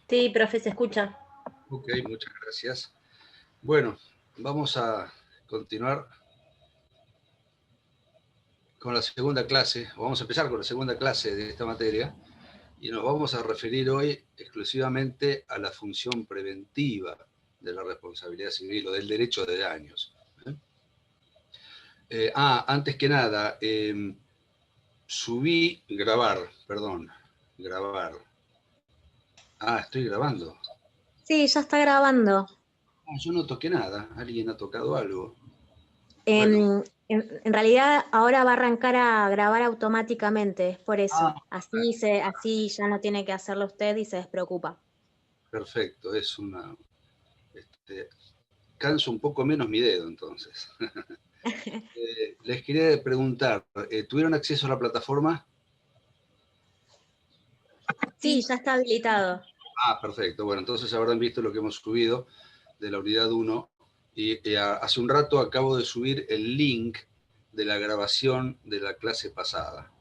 Sí, profe, se escucha. Ok, muchas gracias. Bueno, vamos a continuar con la segunda clase. Vamos a empezar con la segunda clase de esta materia y nos vamos a referir hoy exclusivamente a la función preventiva de la responsabilidad civil o del derecho de daños. Antes que nada, grabar. Estoy grabando. Sí, ya está grabando. Yo no toqué nada, alguien ha tocado algo. Bueno, En realidad ahora va a arrancar a grabar automáticamente, es por eso. Así ya no tiene que hacerlo usted y se despreocupa. perfecto, canso un poco menos mi dedo entonces. Les quería preguntar, ¿tuvieron acceso a la plataforma? Sí, ya está habilitado. Perfecto. Bueno, entonces habrán visto lo que hemos subido de la unidad 1 y hace un rato acabo de subir el link de la grabación de la clase pasada,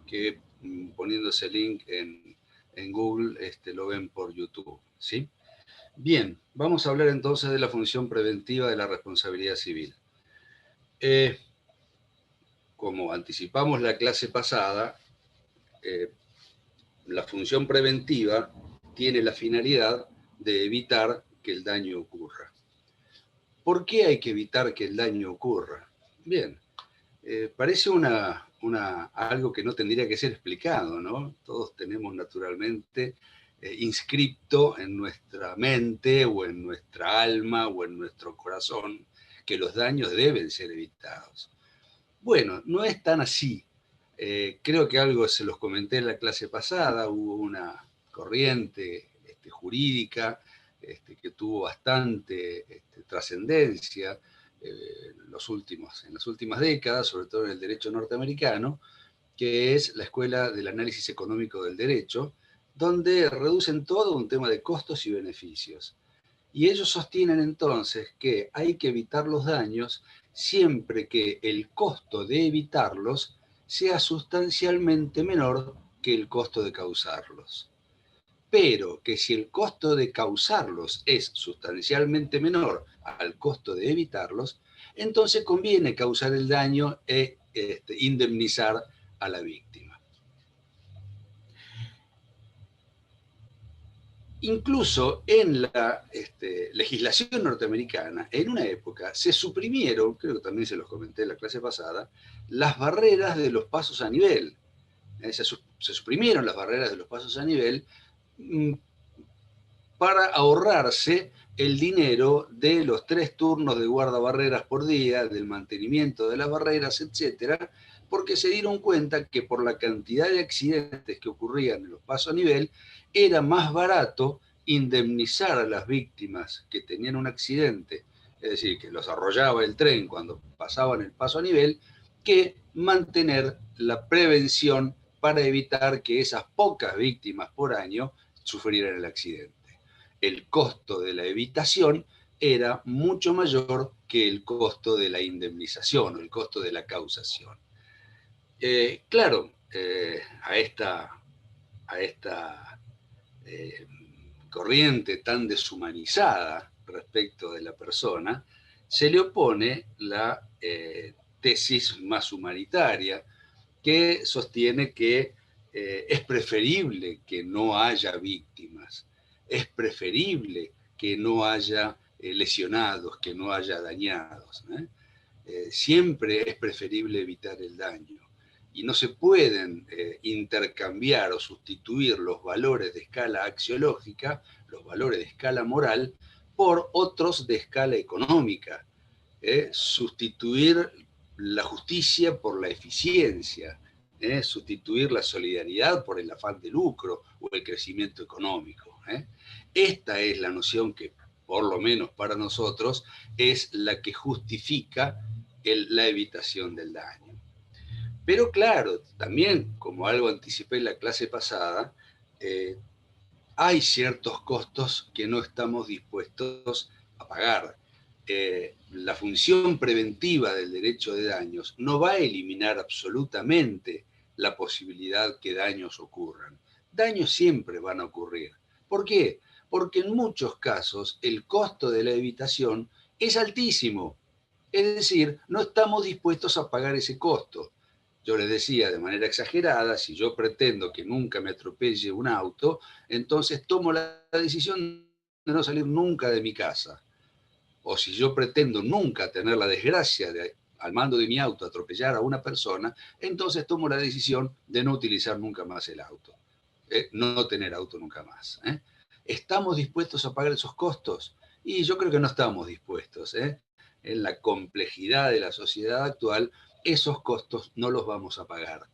que poniendo ese link en Google lo ven por YouTube, ¿sí? Bien, vamos a hablar entonces de la función preventiva de la responsabilidad civil. Como anticipamos la clase pasada, la función preventiva tiene la finalidad de evitar que el daño ocurra. ¿Por qué hay que evitar que el daño ocurra? Bien, parece algo que no tendría que ser explicado, ¿no? Todos tenemos naturalmente inscripto en nuestra mente o en nuestra alma o en nuestro corazón que los daños deben ser evitados. Bueno, no es tan así. Creo que algo se los comenté en la clase pasada, hubo una corriente jurídica que tuvo bastante trascendencia en las últimas décadas, sobre todo en el derecho norteamericano, que es la Escuela del Análisis Económico del Derecho, donde reducen todo a un tema de costos y beneficios. Y ellos sostienen entonces que hay que evitar los daños siempre que el costo de evitarlos sea sustancialmente menor que el costo de causarlos. Pero que si el costo de causarlos es sustancialmente menor al costo de evitarlos, entonces conviene causar el daño e indemnizar a la víctima. Incluso en la legislación norteamericana, en una época, se suprimieron, creo que también se los comenté en la clase pasada, las barreras de los pasos a nivel. Se suprimieron las barreras de los pasos a nivel para ahorrarse el dinero de los 3 turnos de guardabarreras por día, del mantenimiento de las barreras, etcétera, porque se dieron cuenta que por la cantidad de accidentes que ocurrían en los pasos a nivel, era más barato indemnizar a las víctimas que tenían un accidente, es decir, que los arrollaba el tren cuando pasaban el paso a nivel, que mantener la prevención para evitar que esas pocas víctimas por año sufrieran el accidente. El costo de la evitación era mucho mayor que el costo de la indemnización o el costo de la causación. Claro, a esta corriente tan deshumanizada respecto de la persona, se le opone la tesis más humanitaria que sostiene que es preferible que no haya víctimas, es preferible que no haya lesionados, que no haya dañados. Siempre es preferible evitar el daño. Y no se pueden intercambiar o sustituir los valores de escala axiológica, los valores de escala moral, por otros de escala económica. Sustituir la justicia por la eficiencia, sustituir la solidaridad por el afán de lucro o el crecimiento económico. Esta es la noción que, por lo menos para nosotros, es la que justifica la evitación del daño. Pero claro, también, como algo anticipé en la clase pasada, hay ciertos costos que no estamos dispuestos a pagar. La función preventiva del derecho de daños no va a eliminar absolutamente la posibilidad que daños ocurran. Daños siempre van a ocurrir, ¿Por qué? Porque en muchos casos el costo de la evitación es altísimo. Es decir, no estamos dispuestos a pagar ese costo. Yo les decía de manera exagerada, si yo pretendo que nunca me atropelle un auto, entonces tomo la decisión de no salir nunca de mi casa. O si yo pretendo nunca tener la desgracia de, al mando de mi auto, atropellar a una persona, entonces tomo la decisión de no utilizar nunca más el auto. No tener auto nunca más. ¿Estamos dispuestos a pagar esos costos? Y yo creo que no estamos dispuestos. En la complejidad de la sociedad actual, esos costos no los vamos a pagar.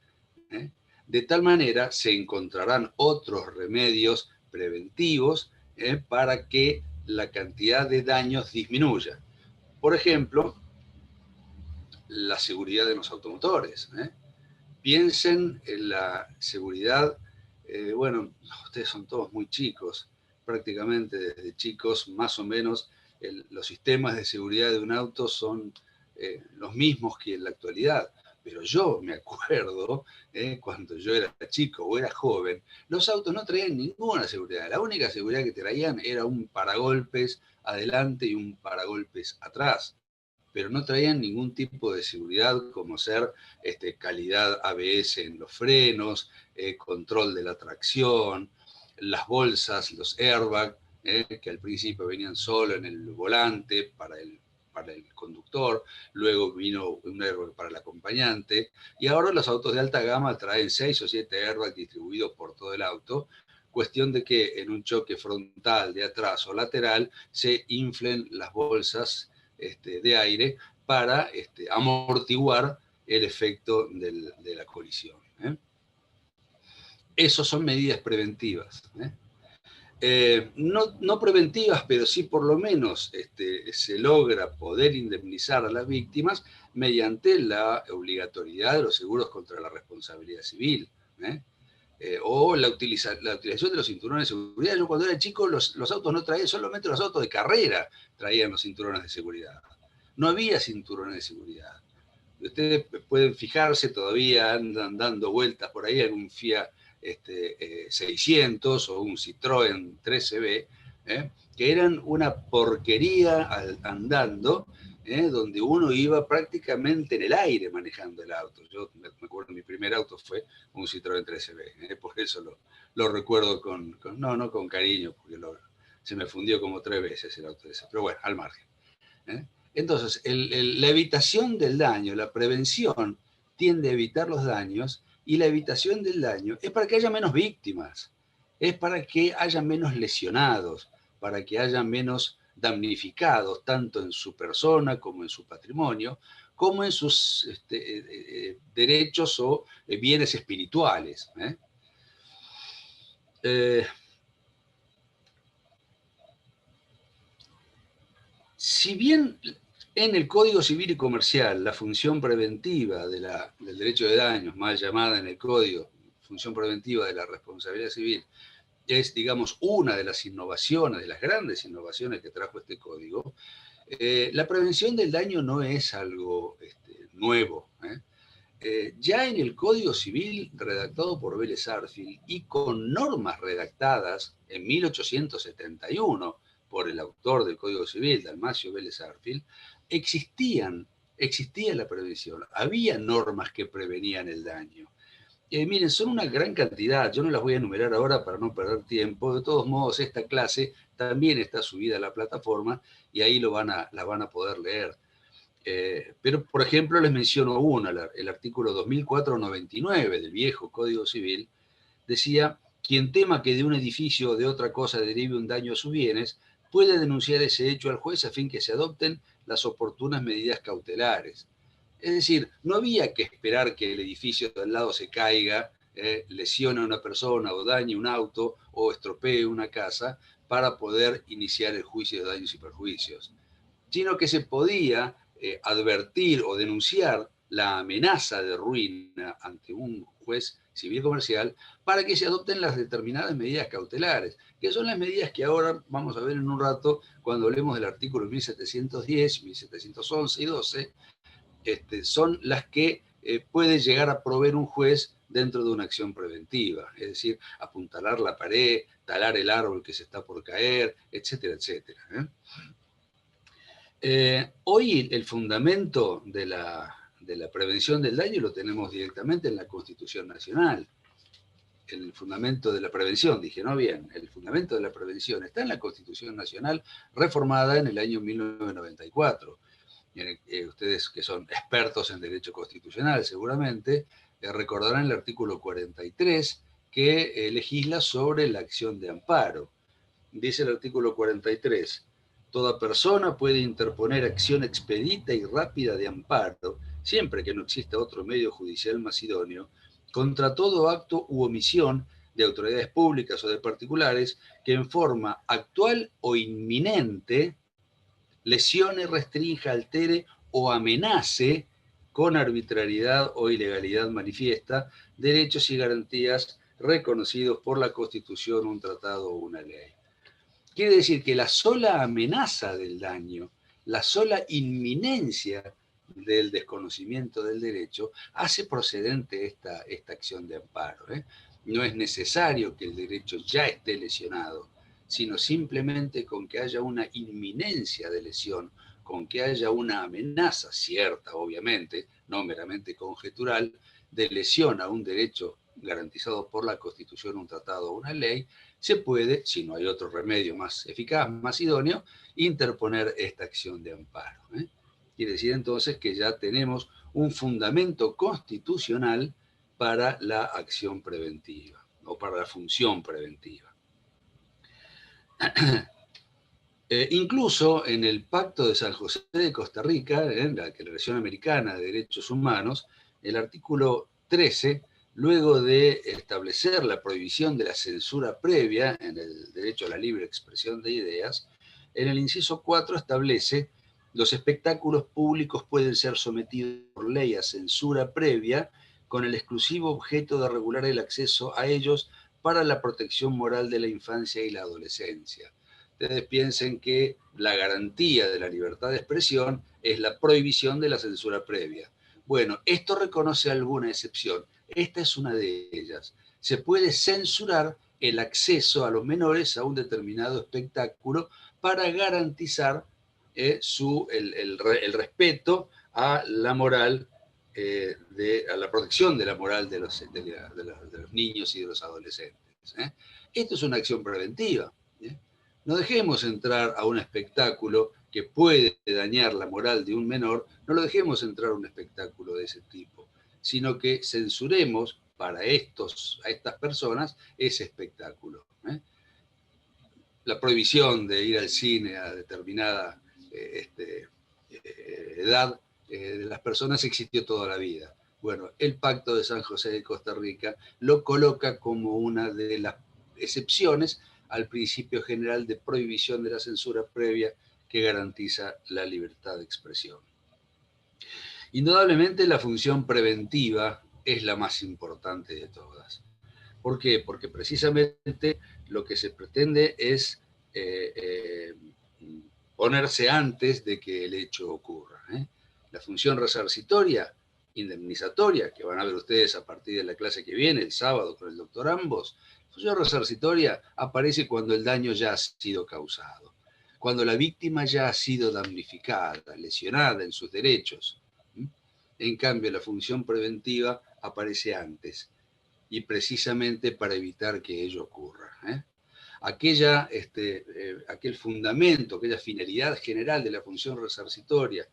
De tal manera se encontrarán otros remedios preventivos para que la cantidad de daños disminuya. Por ejemplo, la seguridad de los automotores. Piensen en la seguridad, bueno, ustedes son todos muy chicos, prácticamente desde chicos más o menos los sistemas de seguridad de un auto son los mismos que en la actualidad. Pero yo me acuerdo, cuando yo era chico o era joven, los autos no traían ninguna seguridad. La única seguridad que traían era un paragolpes adelante y un paragolpes atrás, pero no traían ningún tipo de seguridad como ser calidad ABS en los frenos, control de la tracción, las bolsas, los airbags, que al principio venían solo en el volante para el conductor, luego vino un airbag para el acompañante, y ahora los autos de alta gama traen 6 o 7 airbags distribuidos por todo el auto, cuestión de que en un choque frontal de atrás o lateral se inflen las bolsas de aire para amortiguar el efecto de la colisión. Esas son medidas preventivas. No preventivas, pero sí por lo menos se logra poder indemnizar a las víctimas mediante la obligatoriedad de los seguros contra la responsabilidad civil. O la utilización de los cinturones de seguridad. Yo cuando era chico los autos no traían, solamente los autos de carrera traían los cinturones de seguridad. No había cinturones de seguridad. Ustedes pueden fijarse, todavía andan dando vueltas por ahí en un Fiat 600 o un Citroën 13B, que eran una porquería andando, donde uno iba prácticamente en el aire manejando el auto. Yo me acuerdo, mi primer auto fue un Citroën 13B, por eso lo recuerdo no con cariño, porque se me fundió como 3 veces el auto ese, pero bueno, al margen. Entonces, la evitación del daño, la prevención, tiende a evitar los daños, y la evitación del daño es para que haya menos víctimas, es para que haya menos lesionados, para que haya menos damnificados, tanto en su persona como en su patrimonio, como en sus derechos o bienes espirituales. Si bien en el Código Civil y Comercial la función preventiva del derecho de daños, mal llamada en el Código, función preventiva de la responsabilidad civil, es, digamos, una de las innovaciones, de las grandes innovaciones que trajo este código, la prevención del daño no es algo nuevo. Ya en el Código Civil redactado por Vélez Sarsfield y con normas redactadas en 1871 por el autor del Código Civil, Dalmacio Vélez Sarsfield, existía la prevención, había normas que prevenían el daño. Miren, son una gran cantidad, yo no las voy a enumerar ahora para no perder tiempo. De todos modos, esta clase también está subida a la plataforma y ahí la van a poder leer. Pero, por ejemplo, les menciono una, el artículo 2499 del viejo Código Civil, decía: quien tema que de un edificio o de otra cosa derive un daño a sus bienes, puede denunciar ese hecho al juez a fin que se adopten las oportunas medidas cautelares. Es decir, no había que esperar que el edificio de al lado se caiga, lesione a una persona o dañe un auto o estropee una casa para poder iniciar el juicio de daños y perjuicios, sino que se podía advertir o denunciar la amenaza de ruina ante un juez civil comercial para que se adopten las determinadas medidas cautelares, que son las medidas que ahora vamos a ver en un rato cuando hablemos del artículo 1710, 1711 y 12, son las que puede llegar a proveer un juez dentro de una acción preventiva, es decir, apuntalar la pared, talar el árbol que se está por caer, etcétera, etcétera. Hoy el fundamento de la prevención del daño lo tenemos directamente en la Constitución Nacional. El fundamento de la prevención, dije, no bien, el fundamento de la prevención está en la Constitución Nacional reformada en el año 1994. Ustedes que son expertos en derecho constitucional seguramente recordarán el artículo 43 que legisla sobre la acción de amparo. Dice el artículo 43, toda persona puede interponer acción expedita y rápida de amparo, siempre que no exista otro medio judicial más idóneo, contra todo acto u omisión de autoridades públicas o de particulares que en forma actual o inminente lesione, restrinja, altere o amenace con arbitrariedad o ilegalidad manifiesta derechos y garantías reconocidos por la Constitución, un tratado o una ley. Quiere decir que la sola amenaza del daño, la sola inminencia del desconocimiento del derecho hace procedente esta acción de amparo. No es necesario que el derecho ya esté lesionado, sino simplemente con que haya una inminencia de lesión, con que haya una amenaza cierta, obviamente, no meramente conjetural, de lesión a un derecho garantizado por la Constitución, un tratado o una ley, se puede, si no hay otro remedio más eficaz, más idóneo, interponer esta acción de amparo. Quiere decir entonces que ya tenemos un fundamento constitucional para la acción preventiva o para la función preventiva. Incluso en el Pacto de San José de Costa Rica, en la Declaración Americana de Derechos Humanos, el artículo 13, luego de establecer la prohibición de la censura previa en el derecho a la libre expresión de ideas, en el inciso 4 establece: los espectáculos públicos pueden ser sometidos por ley a censura previa con el exclusivo objeto de regular el acceso a ellos para la protección moral de la infancia y la adolescencia. Ustedes piensen que la garantía de la libertad de expresión es la prohibición de la censura previa. Bueno, esto reconoce alguna excepción. Esta es una de ellas. Se puede censurar el acceso a los menores a un determinado espectáculo para garantizar el respeto a la moral, a la protección de la moral de los niños y de los adolescentes. Esto es una acción preventiva. No dejemos entrar a un espectáculo que puede dañar la moral de un menor, no lo dejemos entrar a un espectáculo de ese tipo, sino que censuremos para a estas personas ese espectáculo. La prohibición de ir al cine a determinada edad de las personas existió toda la vida. Bueno, el Pacto de San José de Costa Rica lo coloca como una de las excepciones al principio general de prohibición de la censura previa que garantiza la libertad de expresión. Indudablemente la función preventiva es la más importante de todas. ¿Por qué? Porque precisamente lo que se pretende es ponerse antes de que el hecho ocurra. La función resarcitoria, indemnizatoria, que van a ver ustedes a partir de la clase que viene, el sábado con el doctor Ambos, la función resarcitoria aparece cuando el daño ya ha sido causado, cuando la víctima ya ha sido damnificada, lesionada en sus derechos. En cambio, la función preventiva aparece antes, y precisamente para evitar que ello ocurra. Aquel fundamento, aquella finalidad general de la función resarcitoria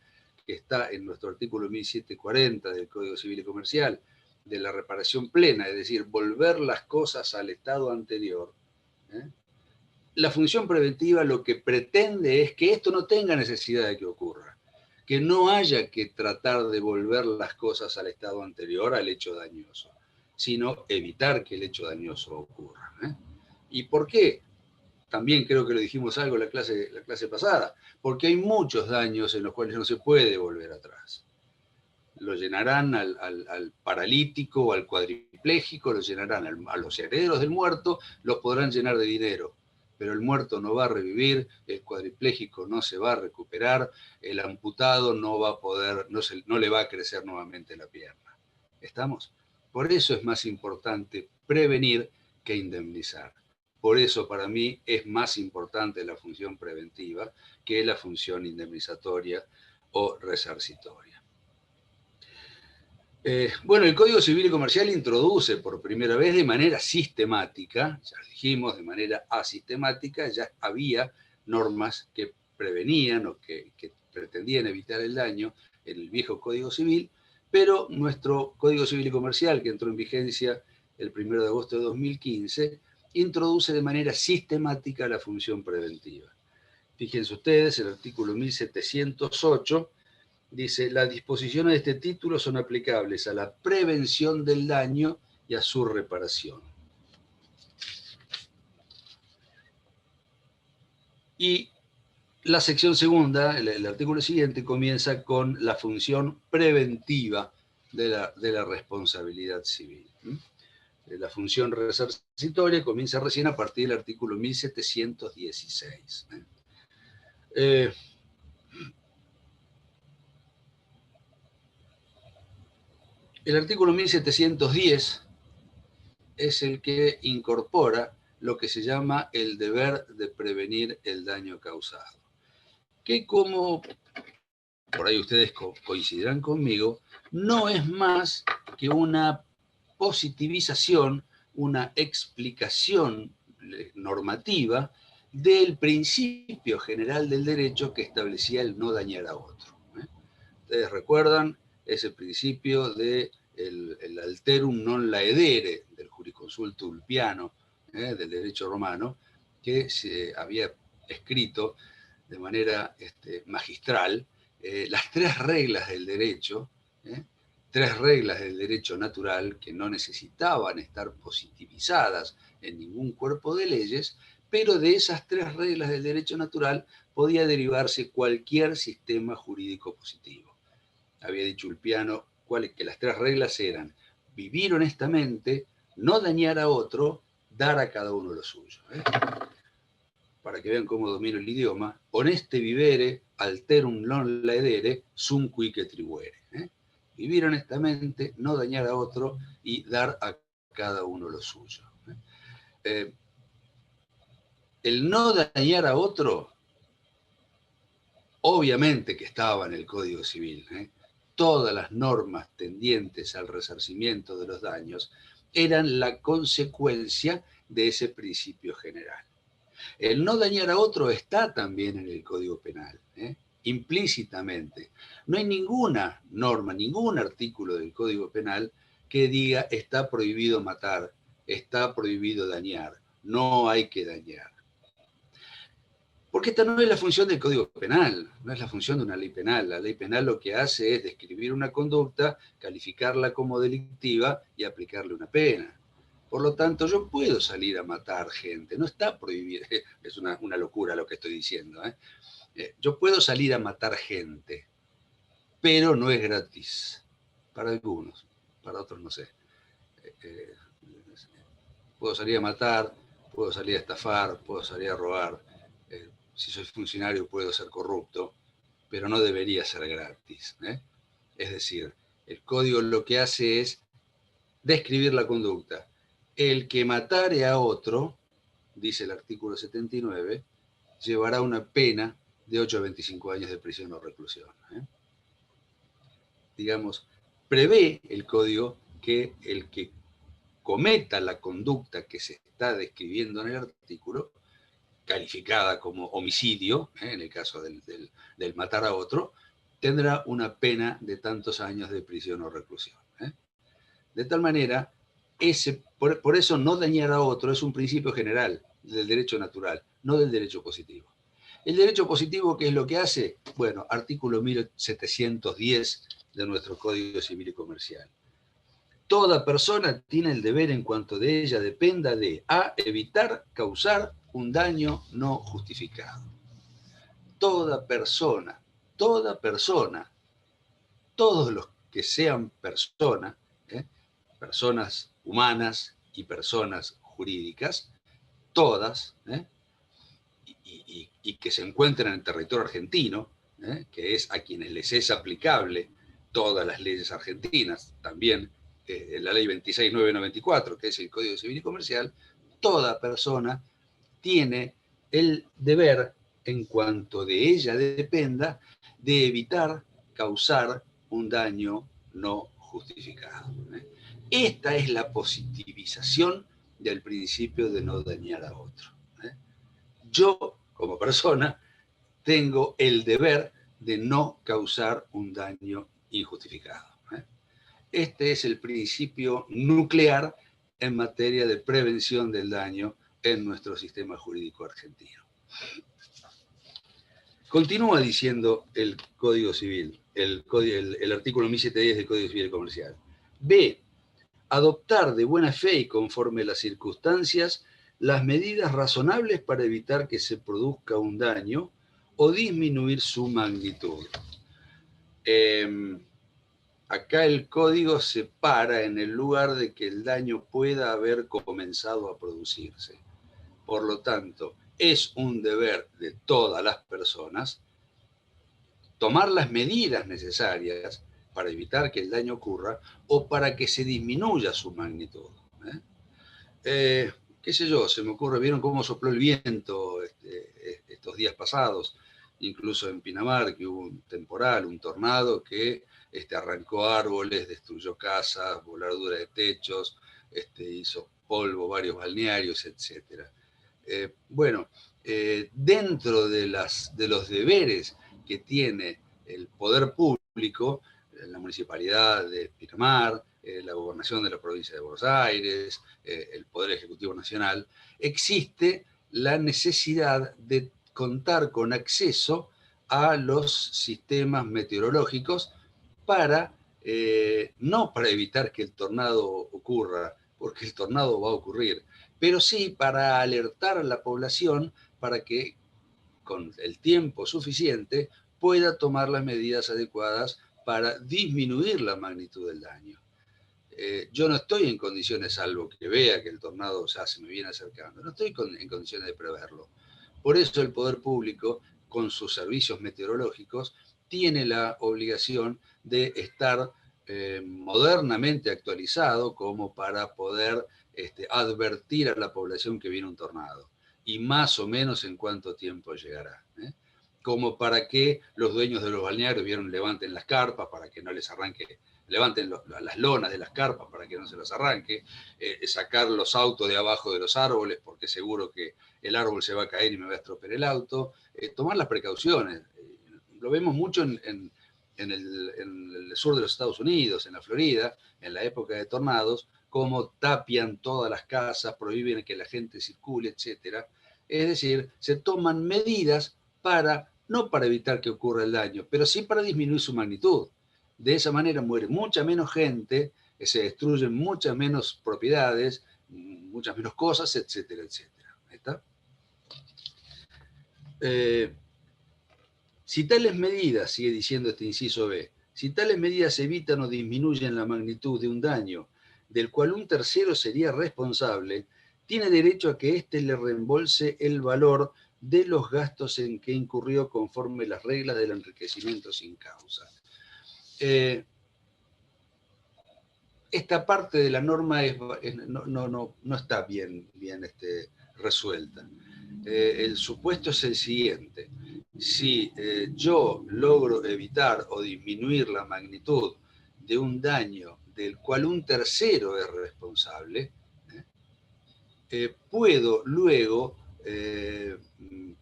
que está en nuestro artículo 1740 del Código Civil y Comercial, de la reparación plena, es decir, volver las cosas al estado anterior. La función preventiva lo que pretende es que esto no tenga necesidad de que ocurra, que no haya que tratar de volver las cosas al estado anterior, al hecho dañoso, sino evitar que el hecho dañoso ocurra. ¿Y por qué? También creo que lo dijimos algo en la clase pasada, porque hay muchos daños en los cuales no se puede volver atrás. Lo llenarán al paralítico o al cuadripléjico, lo llenarán a los herederos del muerto, los podrán llenar de dinero, pero el muerto no va a revivir, el cuadripléjico no se va a recuperar, el amputado no va a poder, no le va a crecer nuevamente la pierna. ¿Estamos? Por eso es más importante prevenir que indemnizar. Por eso para mí es más importante la función preventiva que la función indemnizatoria o resarcitoria. Bueno, el Código Civil y Comercial introduce por primera vez de manera sistemática, ya dijimos, de manera asistemática, ya había normas que prevenían o que pretendían evitar el daño en el viejo Código Civil, pero nuestro Código Civil y Comercial, que entró en vigencia el 1 de agosto de 2015, introduce de manera sistemática la función preventiva. Fíjense ustedes, el artículo 1708 dice: las disposiciones de este título son aplicables a la prevención del daño y a su reparación. Y la sección segunda, el artículo siguiente, comienza con la función preventiva de la responsabilidad civil. La función resarcitoria comienza recién a partir del artículo 1716. El artículo 1710 es el que incorpora lo que se llama el deber de prevenir el daño causado, que, como por ahí ustedes coincidirán conmigo, no es más que una positivización, una explicación normativa del principio general del derecho que establecía el no dañar a otro. Ustedes recuerdan ese principio de el alterum non laedere del jurisconsulto ulpiano, del derecho romano, que se había escrito de manera magistral las tres reglas del derecho, tres reglas del derecho natural que no necesitaban estar positivizadas en ningún cuerpo de leyes, pero de esas tres reglas del derecho natural podía derivarse cualquier sistema jurídico positivo. Había dicho Ulpiano que las tres reglas eran: vivir honestamente, no dañar a otro, dar a cada uno lo suyo. Para que vean cómo domino el idioma: honeste vivere, alterum non laedere, sum quique tribuere. Vivir honestamente, no dañar a otro y dar a cada uno lo suyo. El no dañar a otro, obviamente que estaba en el Código Civil. Todas las normas tendientes al resarcimiento de los daños eran la consecuencia de ese principio general. El no dañar a otro está también en el Código Penal, implícitamente. No hay ninguna norma, ningún artículo del Código Penal que diga está prohibido matar, está prohibido dañar, no hay que dañar. Porque esta no es la función del Código Penal, no es la función de una ley penal. La ley penal lo que hace es describir una conducta, calificarla como delictiva y aplicarle una pena. Por lo tanto, yo puedo salir a matar gente, no está prohibido, es una locura lo que estoy diciendo. Yo puedo salir a matar gente, pero no es gratis. Para algunos, para otros no sé. Puedo salir a matar, puedo salir a estafar, puedo salir a robar. Si soy funcionario puedo ser corrupto, pero no debería ser gratis. Es decir, el código lo que hace es describir la conducta. El que matare a otro, dice el artículo 79, llevará una pena de 8 a 25 años de prisión o reclusión. Digamos, prevé el código que el que cometa la conducta que se está describiendo en el artículo, calificada como homicidio, en el caso del matar a otro, tendrá una pena de tantos años de prisión o reclusión. De tal manera, por eso no dañar a otro es un principio general del derecho natural, no del derecho positivo. El derecho positivo, ¿qué es lo que hace? Bueno, artículo 1710 de nuestro Código Civil y Comercial. Toda persona tiene el deber, en cuanto de ella dependa, de a. evitar causar un daño no justificado. Toda persona, todos los que sean personas, personas humanas y personas jurídicas, todas, y que se encuentran en el territorio argentino, que es a quienes les es aplicable todas las leyes argentinas, también la ley 26.994, que es el Código Civil y Comercial, toda persona tiene el deber, en cuanto de ella dependa, de evitar causar un daño no justificado. Esta es la positivización del principio de no dañar a otro. Yo, como persona, tengo el deber de no causar un daño injustificado. Este es el principio nuclear en materia de prevención del daño en nuestro sistema jurídico argentino. Continúa diciendo el Código Civil, el artículo 1710 del Código Civil Comercial. B. Adoptar de buena fe y conforme a las circunstancias las medidas razonables para evitar que se produzca un daño o disminuir su magnitud. Acá el código se para en el lugar de que el daño pueda haber comenzado a producirse. Por lo tanto, es un deber de todas las personas tomar las medidas necesarias para evitar que el daño ocurra o para que se disminuya su magnitud. Qué sé yo, se me ocurre, ¿vieron cómo sopló el viento estos días pasados? Incluso en Pinamar, que hubo un temporal, un tornado que arrancó árboles, destruyó casas, voladura de techos, hizo polvo varios balnearios, etc. Dentro de los deberes que tiene el poder público, la municipalidad de Pinamar, la gobernación de la provincia de Buenos Aires, el Poder Ejecutivo Nacional, existe la necesidad de contar con acceso a los sistemas meteorológicos para, no para evitar que el tornado ocurra, porque el tornado va a ocurrir, pero sí para alertar a la población para que con el tiempo suficiente pueda tomar las medidas adecuadas para disminuir la magnitud del daño. Yo no estoy en condiciones, salvo que vea que el tornado ya se me viene acercando, no estoy en condiciones de preverlo. Por eso el poder público, con sus servicios meteorológicos, tiene la obligación de estar modernamente actualizado como para poder advertir a la población que viene un tornado y más o menos en cuánto tiempo llegará. Como para que los dueños de los balnearios levanten las carpas para que no les arranque, levanten las lonas de las carpas para que no se las arranque, sacar los autos de abajo de los árboles porque seguro que el árbol se va a caer y me va a estropear el auto, tomar las precauciones. Lo vemos mucho en el sur de los Estados Unidos, en la Florida, en la época de tornados, cómo tapian todas las casas, prohíben que la gente circule, etc. Es decir, se toman medidas no para evitar que ocurra el daño, pero sí para disminuir su magnitud. De esa manera muere mucha menos gente, se destruyen muchas menos propiedades, muchas menos cosas, etcétera, etcétera. ¿Está? Si tales medidas, sigue diciendo este inciso B, si tales medidas evitan o disminuyen la magnitud de un daño del cual un tercero sería responsable, tiene derecho a que éste le reembolse el valor de los gastos en que incurrió conforme las reglas del enriquecimiento sin causa. Esta parte de la norma no está bien resuelta. El supuesto es el siguiente. Si yo logro evitar o disminuir la magnitud de un daño del cual un tercero es responsable, puedo luego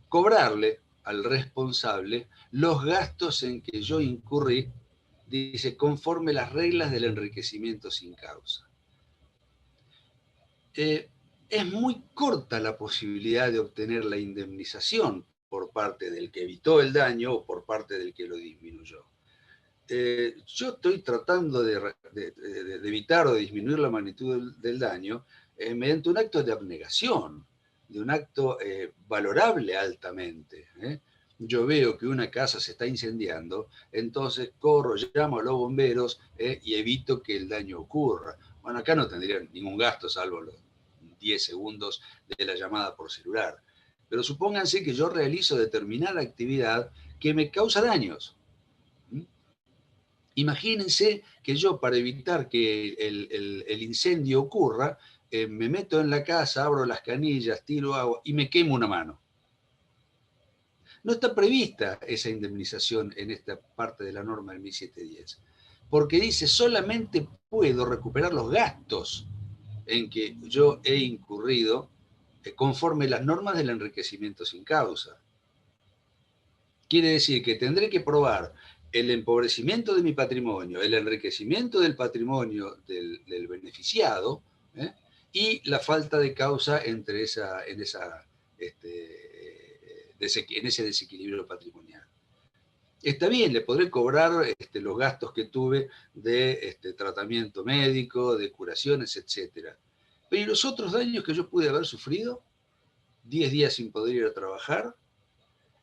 cobrarle al responsable los gastos en que yo incurrí, dice, conforme las reglas del enriquecimiento sin causa. Es muy corta la posibilidad de obtener la indemnización por parte del que evitó el daño o por parte del que lo disminuyó. Yo estoy tratando de evitar o de disminuir la magnitud del daño mediante un acto de abnegación, de un acto valorable altamente. Yo veo que una casa se está incendiando, entonces corro, llamo a los bomberos y evito que el daño ocurra. Bueno, acá no tendrían ningún gasto, salvo los 10 segundos de la llamada por celular. Pero supónganse que yo realizo determinada actividad que me causa daños. Imagínense que yo, para evitar que el incendio ocurra, me meto en la casa, abro las canillas, tiro agua y me quemo una mano. No está prevista esa indemnización en esta parte de la norma del 1710, porque dice solamente puedo recuperar los gastos en que yo he incurrido conforme las normas del enriquecimiento sin causa. Quiere decir que tendré que probar el empobrecimiento de mi patrimonio, el enriquecimiento del patrimonio del beneficiado, y la falta de causa en ese desequilibrio patrimonial. Está bien, le podré cobrar los gastos que tuve de tratamiento médico, de curaciones, etc. Pero ¿y los otros daños que yo pude haber sufrido? 10 días sin poder ir a trabajar.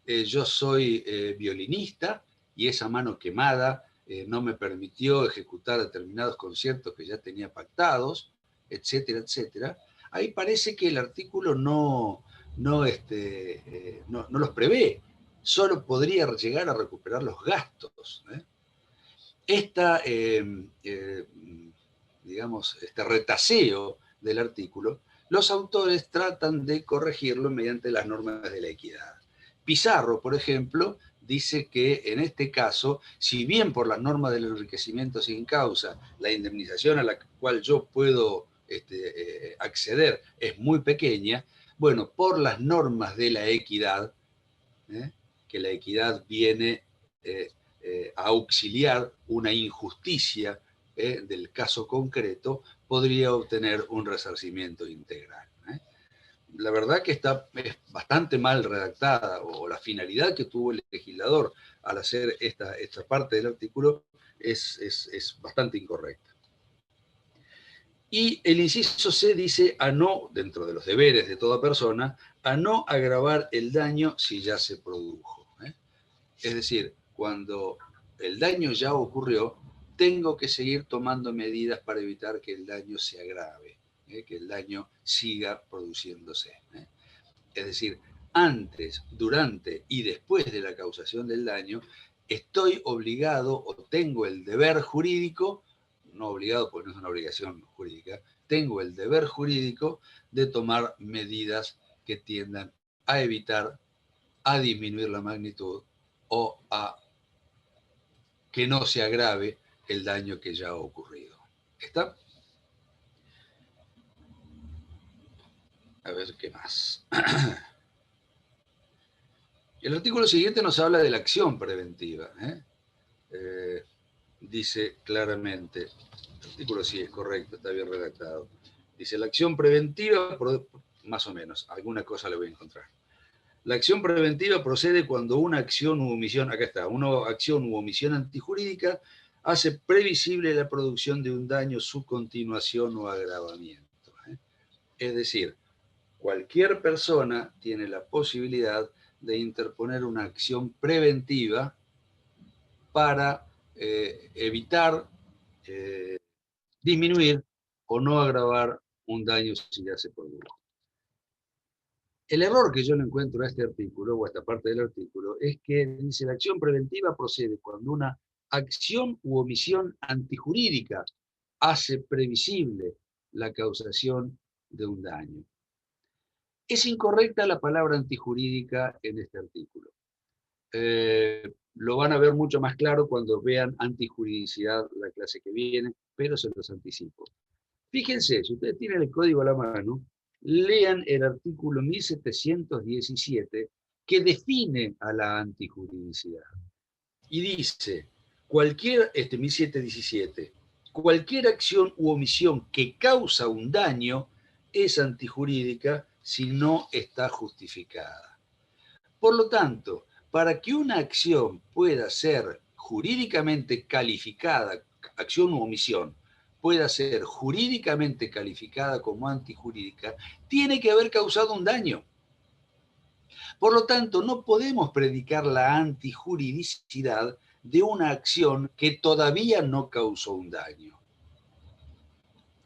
Yo soy violinista y esa mano quemada no me permitió ejecutar determinados conciertos que ya tenía pactados, etcétera, etcétera. Ahí parece que el artículo no los prevé, solo podría llegar a recuperar los gastos. Este retaseo del artículo, los autores tratan de corregirlo mediante las normas de la equidad. Pizarro, por ejemplo, dice que en este caso, si bien por las normas del enriquecimiento sin causa, la indemnización a la cual yo puedo acceder es muy pequeña, bueno, por las normas de la equidad, que la equidad viene a auxiliar una injusticia del caso concreto, podría obtener un resarcimiento integral. La verdad que es bastante mal redactada, o la finalidad que tuvo el legislador al hacer esta parte del artículo es bastante incorrecta. Y el inciso C dice dentro de los deberes de toda persona, a no agravar el daño si ya se produjo. Es decir, cuando el daño ya ocurrió, tengo que seguir tomando medidas para evitar que el daño se agrave, que el daño siga produciéndose. Es decir, antes, durante y después de la causación del daño, estoy obligado o tengo el deber jurídico, no obligado porque no es una obligación jurídica, tengo el deber jurídico de tomar medidas que tiendan a evitar, a disminuir la magnitud o a que no se agrave el daño que ya ha ocurrido. ¿Está? A ver qué más. El artículo siguiente nos habla de la acción preventiva. Dice claramente, el artículo sí es correcto, está bien redactado. Dice, la acción preventiva, más o menos, alguna cosa le voy a encontrar. La acción preventiva procede cuando una acción u omisión, acá está, una acción u omisión antijurídica hace previsible la producción de un daño, su continuación o agravamiento. Es decir, cualquier persona tiene la posibilidad de interponer una acción preventiva para evitar, disminuir o no agravar un daño si ya se produjo. El error que yo le encuentro a este artículo, o a esta parte del artículo, es que dice la acción preventiva procede cuando una acción u omisión antijurídica hace previsible la causación de un daño. Es incorrecta la palabra antijurídica en este artículo. Lo van a ver mucho más claro cuando vean antijuridicidad la clase que viene, pero se los anticipo. Fíjense, si ustedes tienen el código a la mano, lean el artículo 1717 que define a la antijuridicidad. Y dice, 1717, cualquier acción u omisión que causa un daño es antijurídica si no está justificada. Por lo tanto, para que una acción pueda ser jurídicamente calificada, acción u omisión, pueda ser jurídicamente calificada como antijurídica, tiene que haber causado un daño. Por lo tanto, no podemos predicar la antijuridicidad de una acción que todavía no causó un daño.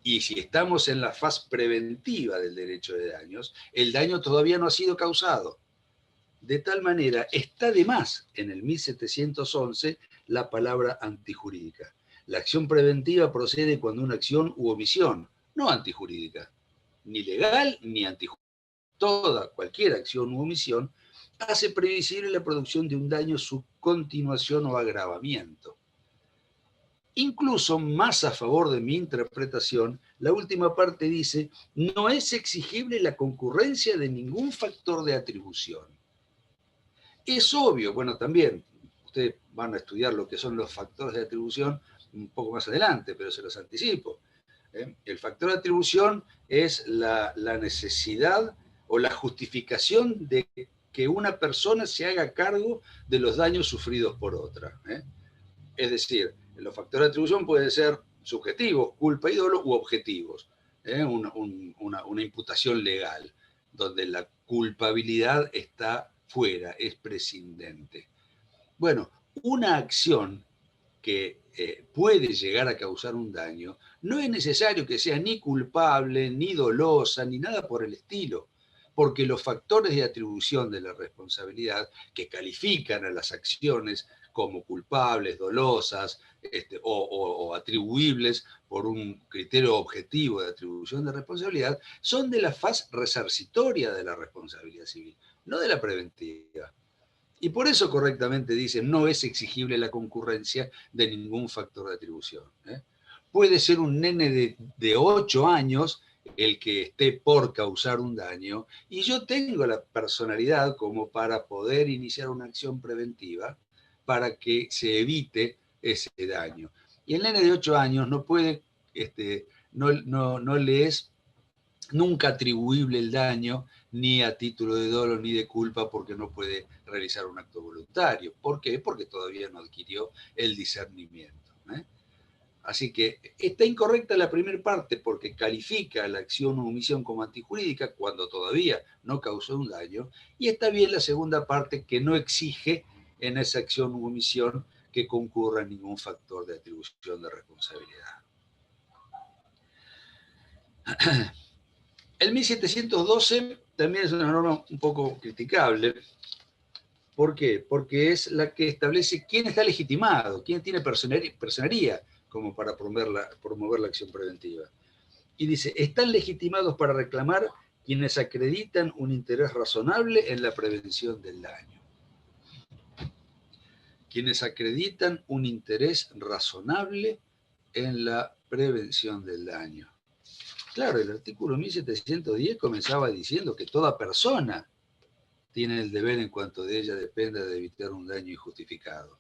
Y si estamos en la fase preventiva del derecho de daños, el daño todavía no ha sido causado. De tal manera, está de más en el 1711 la palabra antijurídica. La acción preventiva procede cuando una acción u omisión, no antijurídica, ni legal ni antijurídica, cualquier acción u omisión, hace previsible la producción de un daño, su continuación o agravamiento. Incluso más a favor de mi interpretación, la última parte dice, no es exigible la concurrencia de ningún factor de atribución. Es obvio, bueno, también, ustedes van a estudiar lo que son los factores de atribución un poco más adelante, pero se los anticipo. El factor de atribución es la necesidad o la justificación de que una persona se haga cargo de los daños sufridos por otra. Es decir, los factores de atribución pueden ser subjetivos, culpa y dolo, u objetivos. Una imputación legal, donde la culpabilidad está fuera, es prescindente. Bueno, una acción que puede llegar a causar un daño, no es necesario que sea ni culpable, ni dolosa, ni nada por el estilo, porque los factores de atribución de la responsabilidad que califican a las acciones como culpables, dolosas o atribuibles por un criterio objetivo de atribución de responsabilidad, son de la faz resarcitoria de la responsabilidad civil, no de la preventiva. Y por eso correctamente dicen, no es exigible la concurrencia de ningún factor de atribución. Puede ser un nene de 8 años el que esté por causar un daño, y yo tengo la personalidad como para poder iniciar una acción preventiva para que se evite ese daño. Y el nene de 8 años no puede, no le es nunca atribuible el daño, ni a título de dolo ni de culpa, porque no puede realizar un acto voluntario. ¿Por qué? Porque todavía no adquirió el discernimiento. Así que está incorrecta la primera parte, porque califica la acción o omisión como antijurídica cuando todavía no causó un daño, y está bien la segunda parte, que no exige en esa acción u omisión que concurra ningún factor de atribución de responsabilidad. El 1712 también es una norma un poco criticable. ¿Por qué? Porque es la que establece quién está legitimado, quién tiene personería como para promover la acción preventiva. Y dice, están legitimados para reclamar quienes acreditan un interés razonable en la prevención del daño. Quienes acreditan un interés razonable en la prevención del daño. Claro, el artículo 1710 comenzaba diciendo que toda persona tiene el deber en cuanto de ella dependa de evitar un daño injustificado.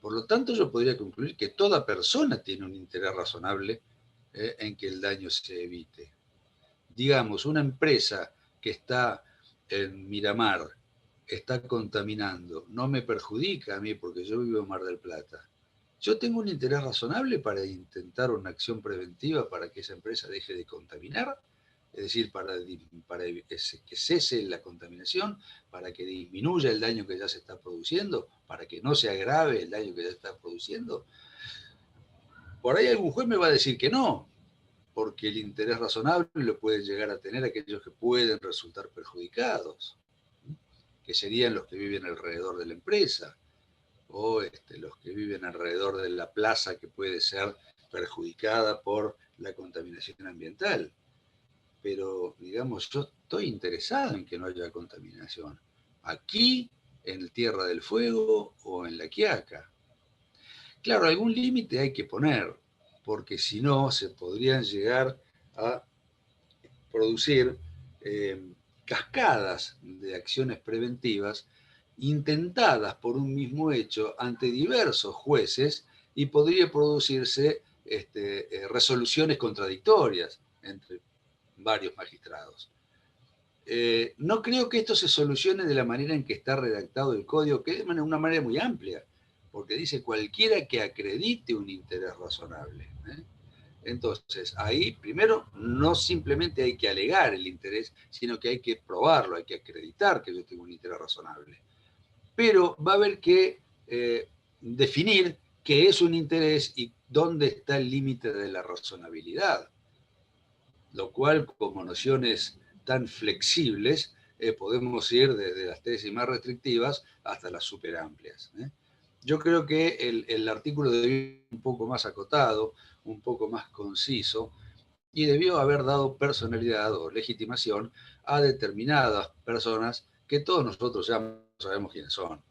Por lo tanto, yo podría concluir que toda persona tiene un interés razonable en que el daño se evite. Digamos, una empresa que está en Miramar está contaminando, no me perjudica a mí porque yo vivo en Mar del Plata. Yo tengo un interés razonable para intentar una acción preventiva para que esa empresa deje de contaminar, es decir, para que cese la contaminación, para que disminuya el daño que ya se está produciendo, para que no se agrave el daño que ya se está produciendo. Por ahí algún juez me va a decir que no, porque el interés razonable lo pueden llegar a tener aquellos que pueden resultar perjudicados, que serían los que viven alrededor de la empresa, o los que viven alrededor de la plaza que puede ser perjudicada por la contaminación ambiental. Pero, digamos, yo estoy interesado en que no haya contaminación, aquí, en Tierra del Fuego o en La Quiaca. Claro, algún límite hay que poner, porque si no, se podrían llegar a producir cascadas de acciones preventivas intentadas por un mismo hecho ante diversos jueces, y podría producirse resoluciones contradictorias entre varios magistrados. No creo que esto se solucione de la manera en que está redactado el código, que es de una manera muy amplia, porque dice cualquiera que acredite un interés razonable. Entonces, ahí, primero, no simplemente hay que alegar el interés, sino que hay que probarlo, hay que acreditar que yo tengo un interés razonable. Pero va a haber que definir qué es un interés y dónde está el límite de la razonabilidad, lo cual, como nociones tan flexibles, podemos ir desde las tesis más restrictivas hasta las súper amplias. Yo creo que el artículo debió ser un poco más acotado, un poco más conciso, y debió haber dado personalidad o legitimación a determinadas personas que todos nosotros ya sabemos quiénes son.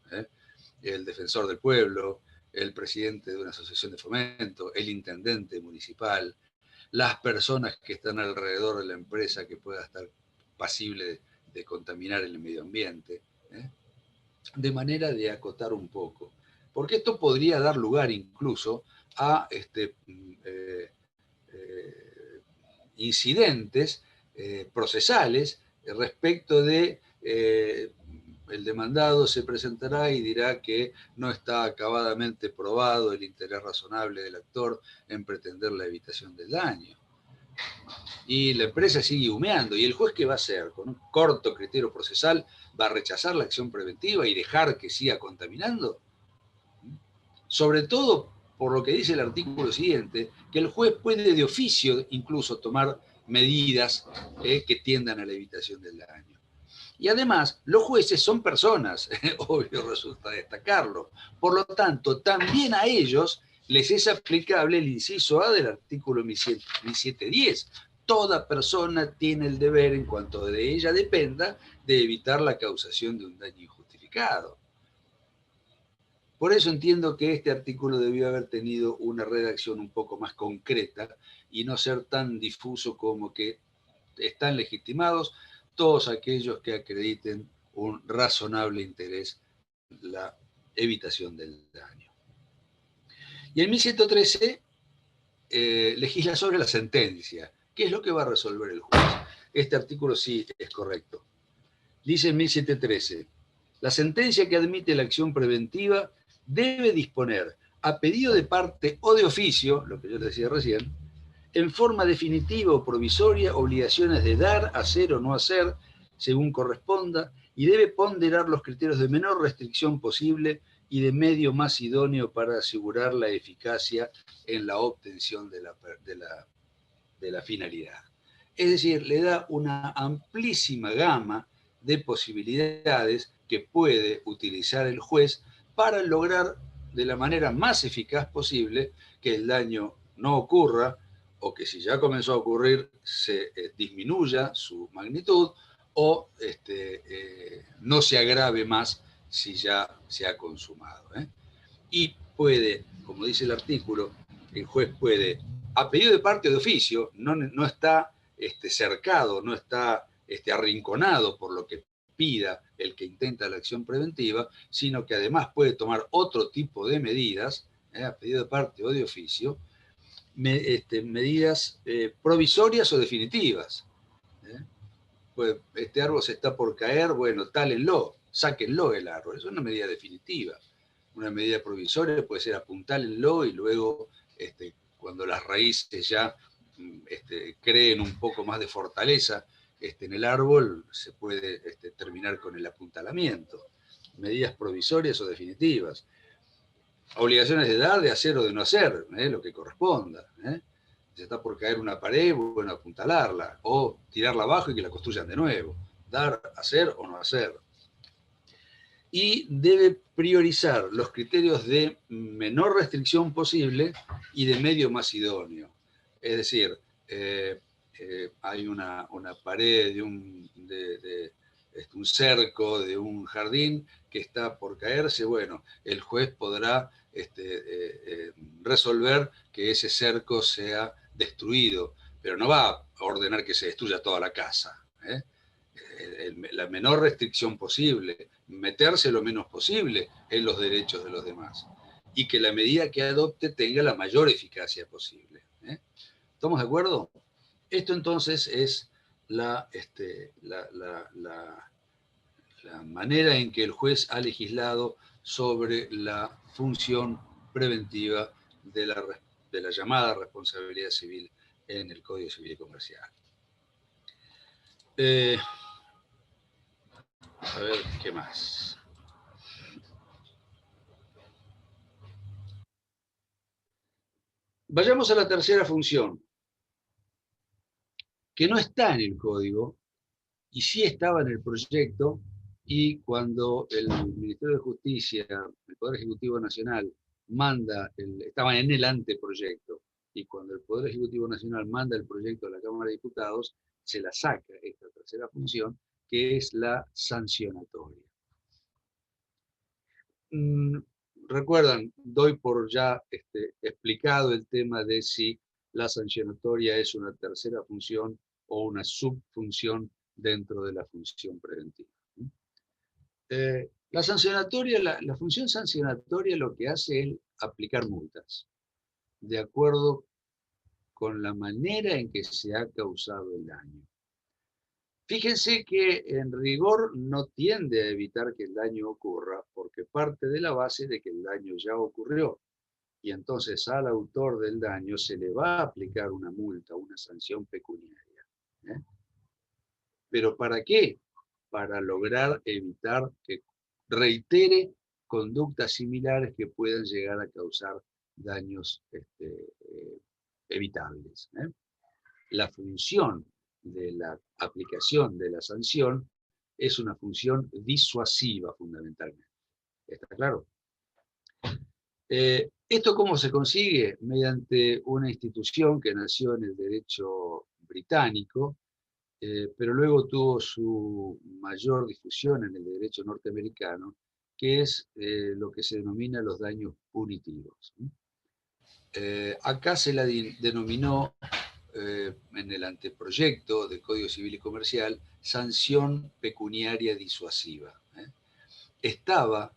El defensor del pueblo, el presidente de una asociación de fomento, el intendente municipal, las personas que están alrededor de la empresa que pueda estar pasible de contaminar el medio ambiente, de manera de acotar un poco. Porque esto podría dar lugar incluso a incidentes procesales respecto de el demandado se presentará y dirá que no está acabadamente probado el interés razonable del actor en pretender la evitación del daño. Y la empresa sigue humeando. ¿Y el juez qué va a hacer? Con un corto criterio procesal, ¿va a rechazar la acción preventiva y dejar que siga contaminando? Sobre todo por lo que dice el artículo siguiente, que el juez puede de oficio incluso tomar medidas que tiendan a la evitación del daño. Y además, los jueces son personas, obvio resulta destacarlo. Por lo tanto, también a ellos les es aplicable el inciso A del artículo 1710. Toda persona tiene el deber, en cuanto de ella dependa, de evitar la causación de un daño injustificado. Por eso entiendo que este artículo debió haber tenido una redacción un poco más concreta y no ser tan difuso como que están legitimados todos aquellos que acrediten un razonable interés en la evitación del daño. Y el 1113 legisla sobre la sentencia. ¿Qué es lo que va a resolver el juez? Este artículo sí es correcto. Dice en 1713, la sentencia que admite la acción preventiva debe disponer, a pedido de parte o de oficio, lo que yo le decía recién, en forma definitiva o provisoria, obligaciones de dar, hacer o no hacer, según corresponda, y debe ponderar los criterios de menor restricción posible y de medio más idóneo para asegurar la eficacia en la obtención de la finalidad. Es decir, le da una amplísima gama de posibilidades que puede utilizar el juez para lograr de la manera más eficaz posible que el daño no ocurra o que si ya comenzó a ocurrir se disminuya su magnitud o no se agrave más si ya se ha consumado. Y puede, como dice el artículo, el juez puede, a pedido de parte o de oficio, no está cercado, no está arrinconado por lo que pida el que intenta la acción preventiva, sino que además puede tomar otro tipo de medidas, a pedido de parte o de oficio, medidas provisorias o definitivas. Pues este árbol se está por caer, bueno, tálenlo, sáquenlo el árbol, eso es una medida definitiva. Una medida provisoria puede ser apuntálenlo y luego, cuando las raíces ya creen un poco más de fortaleza en el árbol, se puede terminar con el apuntalamiento. Medidas provisorias o definitivas. Obligaciones de dar, de hacer o de no hacer, lo que corresponda. Se está por caer una pared, bueno, apuntalarla, o tirarla abajo y que la construyan de nuevo. Dar, hacer o no hacer. Y debe priorizar los criterios de menor restricción posible y de medio más idóneo. Es decir, hay una pared de un cerco, de un jardín que está por caerse, bueno, el juez podrá resolver que ese cerco sea destruido, pero no va a ordenar que se destruya toda la casa. La menor restricción posible, meterse lo menos posible en los derechos de los demás y que la medida que adopte tenga la mayor eficacia posible. ¿Estamos de acuerdo? Esto entonces es la manera en que el juez ha legislado sobre la función preventiva de la llamada responsabilidad civil en el Código Civil y Comercial. A ver, ¿qué más? Vayamos a la tercera función, que no está en el código y sí estaba en el proyecto, y cuando el Ministerio de Justicia, el Poder Ejecutivo Nacional, estaba en el anteproyecto, y cuando el Poder Ejecutivo Nacional manda el proyecto a la Cámara de Diputados, se la saca esta tercera función, que es la sancionatoria. Recuerdan, doy por ya explicado el tema de si la sancionatoria es una tercera función o una subfunción dentro de la función preventiva. La función sancionatoria lo que hace es aplicar multas, de acuerdo con la manera en que se ha causado el daño. Fíjense que en rigor no tiende a evitar que el daño ocurra, porque parte de la base de que el daño ya ocurrió, y entonces al autor del daño se le va a aplicar una multa, una sanción pecuniaria. ¿Eh? ¿Pero para qué? Para lograr evitar que reitere conductas similares que puedan llegar a causar daños evitables. La función de la aplicación de la sanción es una función disuasiva fundamentalmente. ¿Está claro? ¿Esto cómo se consigue? Mediante una institución que nació en el derecho británico, pero luego tuvo su mayor difusión en el derecho norteamericano, que es lo que se denomina los daños punitivos. Acá se la denominó en el anteproyecto del Código Civil y Comercial sanción pecuniaria disuasiva. Estaba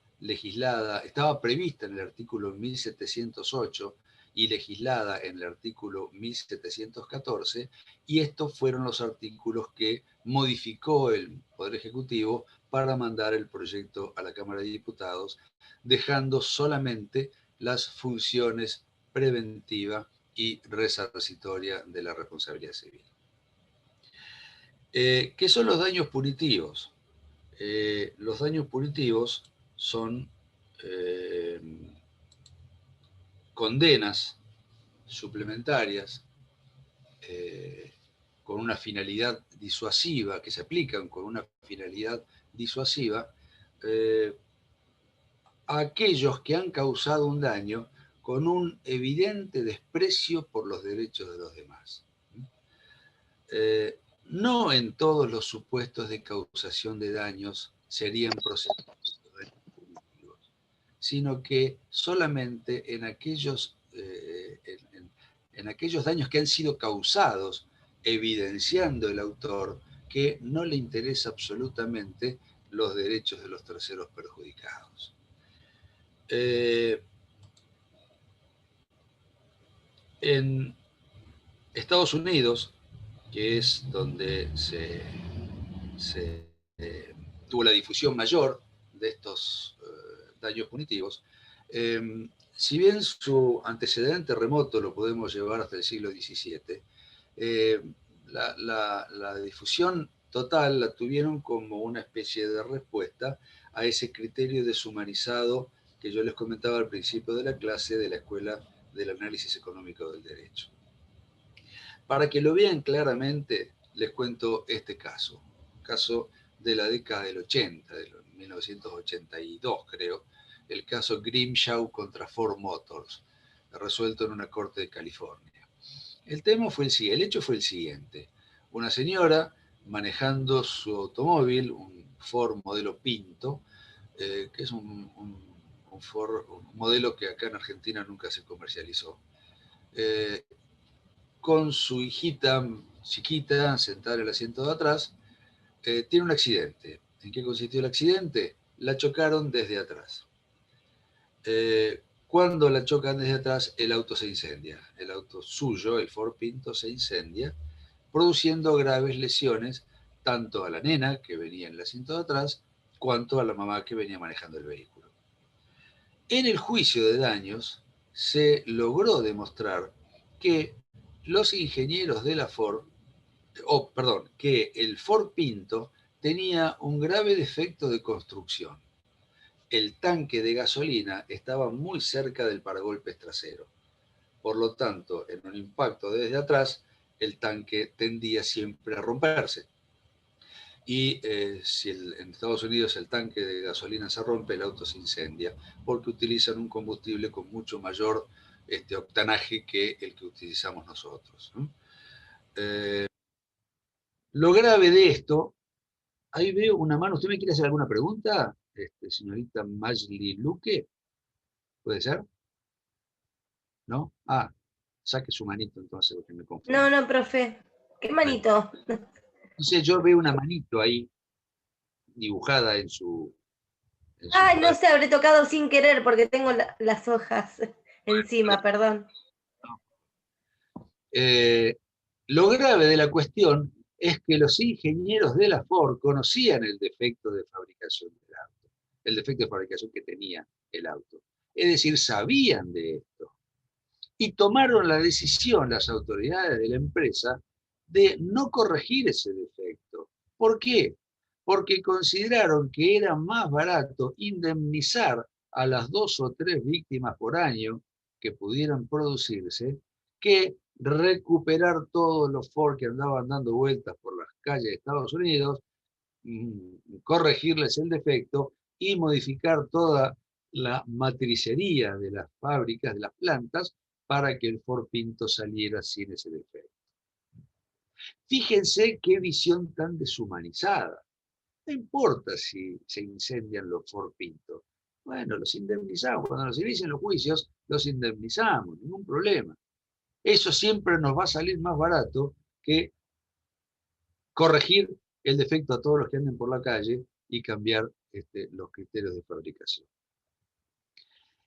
prevista en el artículo 1708 y legislada en el artículo 1714, y estos fueron los artículos que modificó el Poder Ejecutivo para mandar el proyecto a la Cámara de Diputados, dejando solamente las funciones preventiva y resarcitoria de la responsabilidad civil. ¿Qué son los daños punitivos? Los daños punitivos son condenas suplementarias con una finalidad disuasiva, que se aplican con una finalidad disuasiva a aquellos que han causado un daño con un evidente desprecio por los derechos de los demás. No en todos los supuestos de causación de daños serían procedimientos punitivos, sino que solamente en aquellos daños que han sido causados, evidenciando el autor que no le interesa absolutamente los derechos de los terceros perjudicados. En Estados Unidos, que es donde tuvo la difusión mayor de estos daños punitivos, si bien su antecedente remoto lo podemos llevar hasta el siglo XVII, la difusión total la tuvieron como una especie de respuesta a ese criterio deshumanizado que yo les comentaba al principio de la clase de la Escuela del Análisis Económico del Derecho. Para que lo vean claramente, les cuento este caso de la década del 80, de 1982 creo, el caso Grimshaw contra Ford Motors, resuelto en una corte de California. El hecho fue el siguiente. Una señora manejando su automóvil, un Ford modelo Pinto, que es un modelo que acá en Argentina nunca se comercializó, con su hijita chiquita sentada en el asiento de atrás, tiene un accidente. ¿En qué consistió el accidente? La chocaron desde atrás. Cuando la chocan desde atrás, el auto se incendia. El auto suyo, el Ford Pinto, se incendia, produciendo graves lesiones tanto a la nena, que venía en el asiento de atrás, cuanto a la mamá que venía manejando el vehículo. En el juicio de daños se logró demostrar que los ingenieros de la Ford, que el Ford Pinto tenía un grave defecto de construcción. El tanque de gasolina estaba muy cerca del paragolpes trasero. Por lo tanto, en un impacto desde atrás, el tanque tendía siempre a romperse. y si en Estados Unidos el tanque de gasolina se rompe, el auto se incendia, porque utilizan un combustible con mucho mayor octanaje que el que utilizamos nosotros, ¿no? Lo grave de esto, ahí veo una mano. ¿Usted me quiere hacer alguna pregunta, señorita Majli Luque? ¿Puede ser? ¿No? Ah, saque su manito entonces, porque me confundo. No, no, profe. ¿Qué manito? Entonces yo veo una manito ahí dibujada en su... Ay, no sé, habré tocado sin querer porque tengo las hojas encima, perdón. Lo grave de la cuestión es que los ingenieros de la Ford conocían el defecto de fabricación del auto, el defecto de fabricación que tenía el auto. Es decir, sabían de esto. Y tomaron la decisión las autoridades de la empresa de no corregir ese defecto. ¿Por qué? Porque consideraron que era más barato indemnizar a las 2 o 3 víctimas por año que pudieran producirse que recuperar todos los Ford que andaban dando vueltas por las calles de Estados Unidos, corregirles el defecto y modificar toda la matricería de las fábricas, de las plantas, para que el Ford Pinto saliera sin ese defecto. Fíjense qué visión tan deshumanizada. No importa si se incendian los Ford Pinto. Bueno, los indemnizamos. Cuando nos inicien los juicios, los indemnizamos, ningún problema. Eso siempre nos va a salir más barato que corregir el defecto a todos los que anden por la calle y cambiar los criterios de fabricación.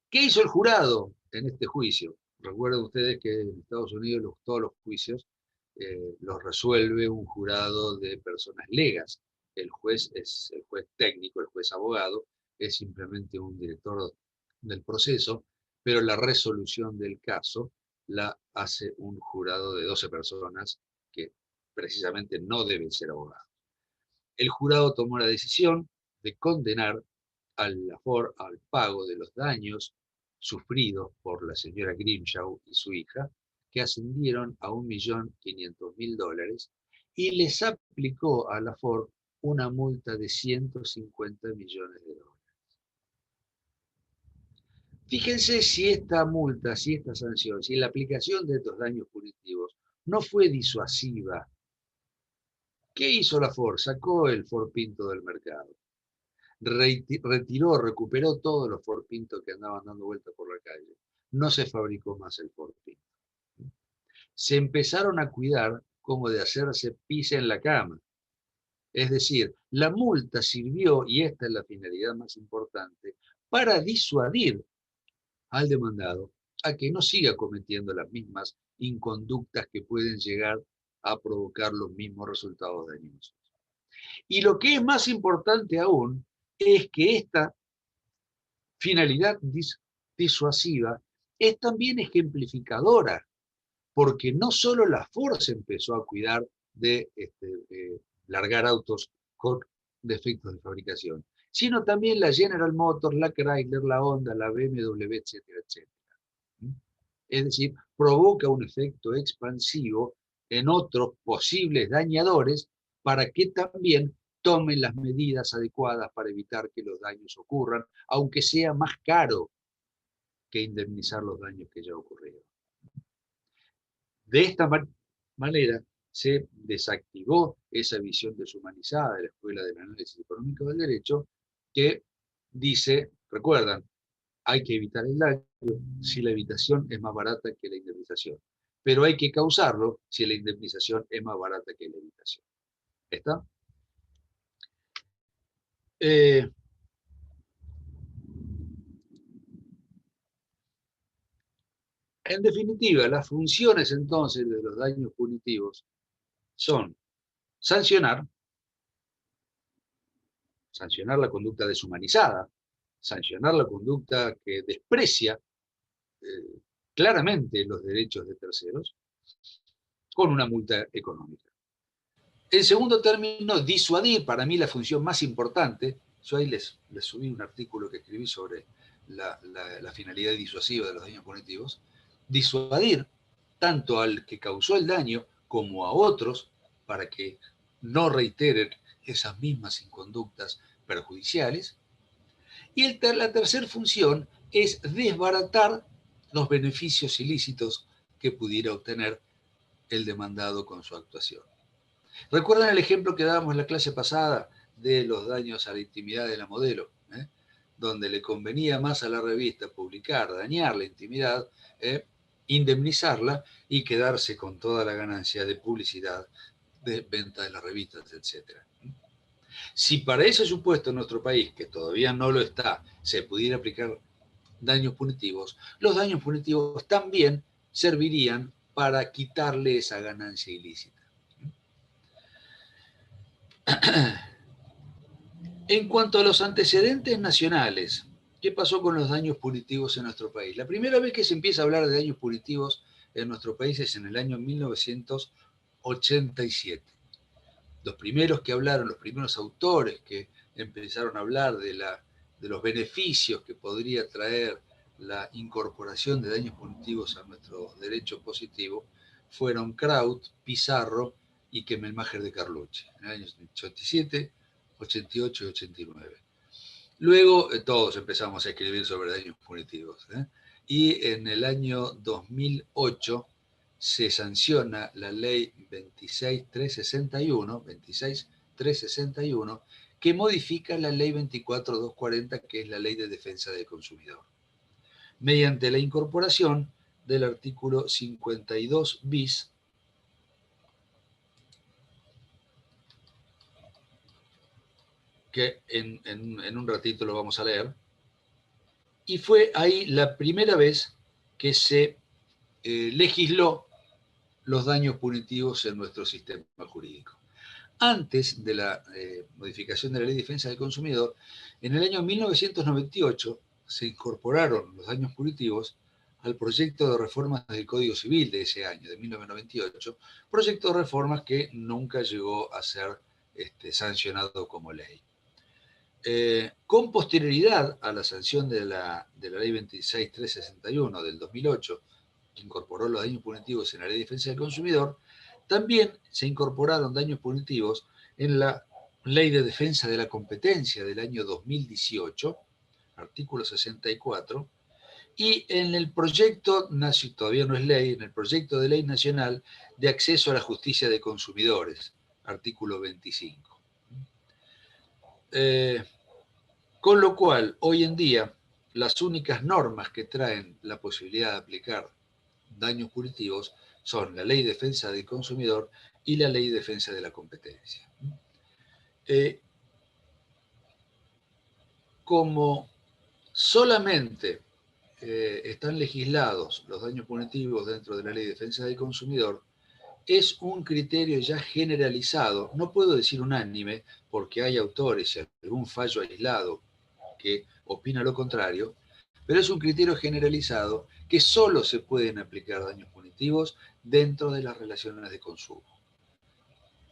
¿Qué hizo el jurado en este juicio? Recuerden ustedes que en Estados Unidos todos los juicios los resuelve un jurado de personas legas. El juez es el juez técnico, el juez abogado, es simplemente un director del proceso, pero la resolución del caso la hace un jurado de 12 personas que precisamente no deben ser abogados. El jurado tomó la decisión de condenar a la Ford al pago de los daños sufridos por la señora Grimshaw y su hija, que ascendieron a $1.500.000, y les aplicó a la Ford una multa de $150 millones. Fíjense si esta multa, si esta sanción, si la aplicación de estos daños punitivos no fue disuasiva. ¿Qué hizo la Ford? Sacó el Ford Pinto del mercado. Recuperó todos los Ford Pinto que andaban dando vueltas por la calle. No se fabricó más el Ford Pinto. Se empezaron a cuidar como de hacerse pis en la cama. Es decir, la multa sirvió, y esta es la finalidad más importante, para disuadir al demandado a que no siga cometiendo las mismas inconductas que pueden llegar a provocar los mismos resultados dañosos. Y lo que es más importante aún es que esta finalidad disuasiva es también ejemplificadora, porque no solo la Ford se empezó a cuidar de largar autos con defectos de fabricación, sino también la General Motors, la Chrysler, la Honda, la BMW, etcétera, etcétera. Es decir, provoca un efecto expansivo en otros posibles dañadores para que también tomen las medidas adecuadas para evitar que los daños ocurran, aunque sea más caro que indemnizar los daños que ya ocurrieron. De esta manera se desactivó esa visión deshumanizada de la Escuela del Análisis Económico del Derecho, que dice, recuerdan, hay que evitar el daño si la evitación es más barata que la indemnización, pero hay que causarlo si la indemnización es más barata que la evitación. ¿Está? En definitiva, las funciones entonces de los daños punitivos son sancionar la conducta deshumanizada, sancionar la conducta que desprecia claramente los derechos de terceros, con una multa económica. En segundo término, disuadir, para mí la función más importante. Yo ahí les subí un artículo que escribí sobre la finalidad disuasiva de los daños punitivos. Disuadir tanto al que causó el daño como a otros para que no reiteren esas mismas inconductas perjudiciales. Y la tercera función es desbaratar los beneficios ilícitos que pudiera obtener el demandado con su actuación. ¿Recuerdan el ejemplo que dábamos en la clase pasada de los daños a la intimidad de la modelo? Donde le convenía más a la revista publicar, dañar la intimidad, indemnizarla y quedarse con toda la ganancia de publicidad, de venta de las revistas, etc. Si para ese supuesto en nuestro país, que todavía no lo está, se pudiera aplicar daños punitivos, los daños punitivos también servirían para quitarle esa ganancia ilícita. En cuanto a los antecedentes nacionales, ¿qué pasó con los daños punitivos en nuestro país? La primera vez que se empieza a hablar de daños punitivos en nuestro país es en el año 1987. Los primeros que hablaron, los primeros autores que empezaron a hablar de los beneficios que podría traer la incorporación de daños punitivos a nuestro derecho positivo fueron Kraut, Pizarro y Kemelmacher de Carlucci, en el año 87, 88 y 89. Luego todos empezamos a escribir sobre daños punitivos. Y en el año 2008 se sanciona la ley 26.361, que modifica la ley 24.240, que es la ley de defensa del consumidor, mediante la incorporación del artículo 52 bis, que en un ratito lo vamos a leer, y fue ahí la primera vez que se legisló los daños punitivos en nuestro sistema jurídico. Antes de la modificación de la Ley de Defensa del Consumidor, en el año 1998 se incorporaron los daños punitivos al proyecto de reformas del Código Civil de ese año, de 1998, proyecto de reformas que nunca llegó a ser sancionado como ley. Con posterioridad a la sanción de la Ley 26.361 del 2008, que incorporó los daños punitivos en la Ley de Defensa del Consumidor, también se incorporaron daños punitivos en la Ley de Defensa de la Competencia del año 2018, artículo 64, y en el proyecto, todavía no es ley, en el proyecto de Ley Nacional de Acceso a la Justicia de Consumidores, artículo 25. Con lo cual, hoy en día, las únicas normas que traen la posibilidad de aplicar daños punitivos son la Ley de Defensa del Consumidor y la Ley de Defensa de la Competencia. Como solamente están legislados los daños punitivos dentro de la Ley de Defensa del Consumidor, es un criterio ya generalizado, no puedo decir unánime, porque hay autores y algún fallo aislado que opina lo contrario, pero es un criterio generalizado que solo se pueden aplicar daños punitivos dentro de las relaciones de consumo.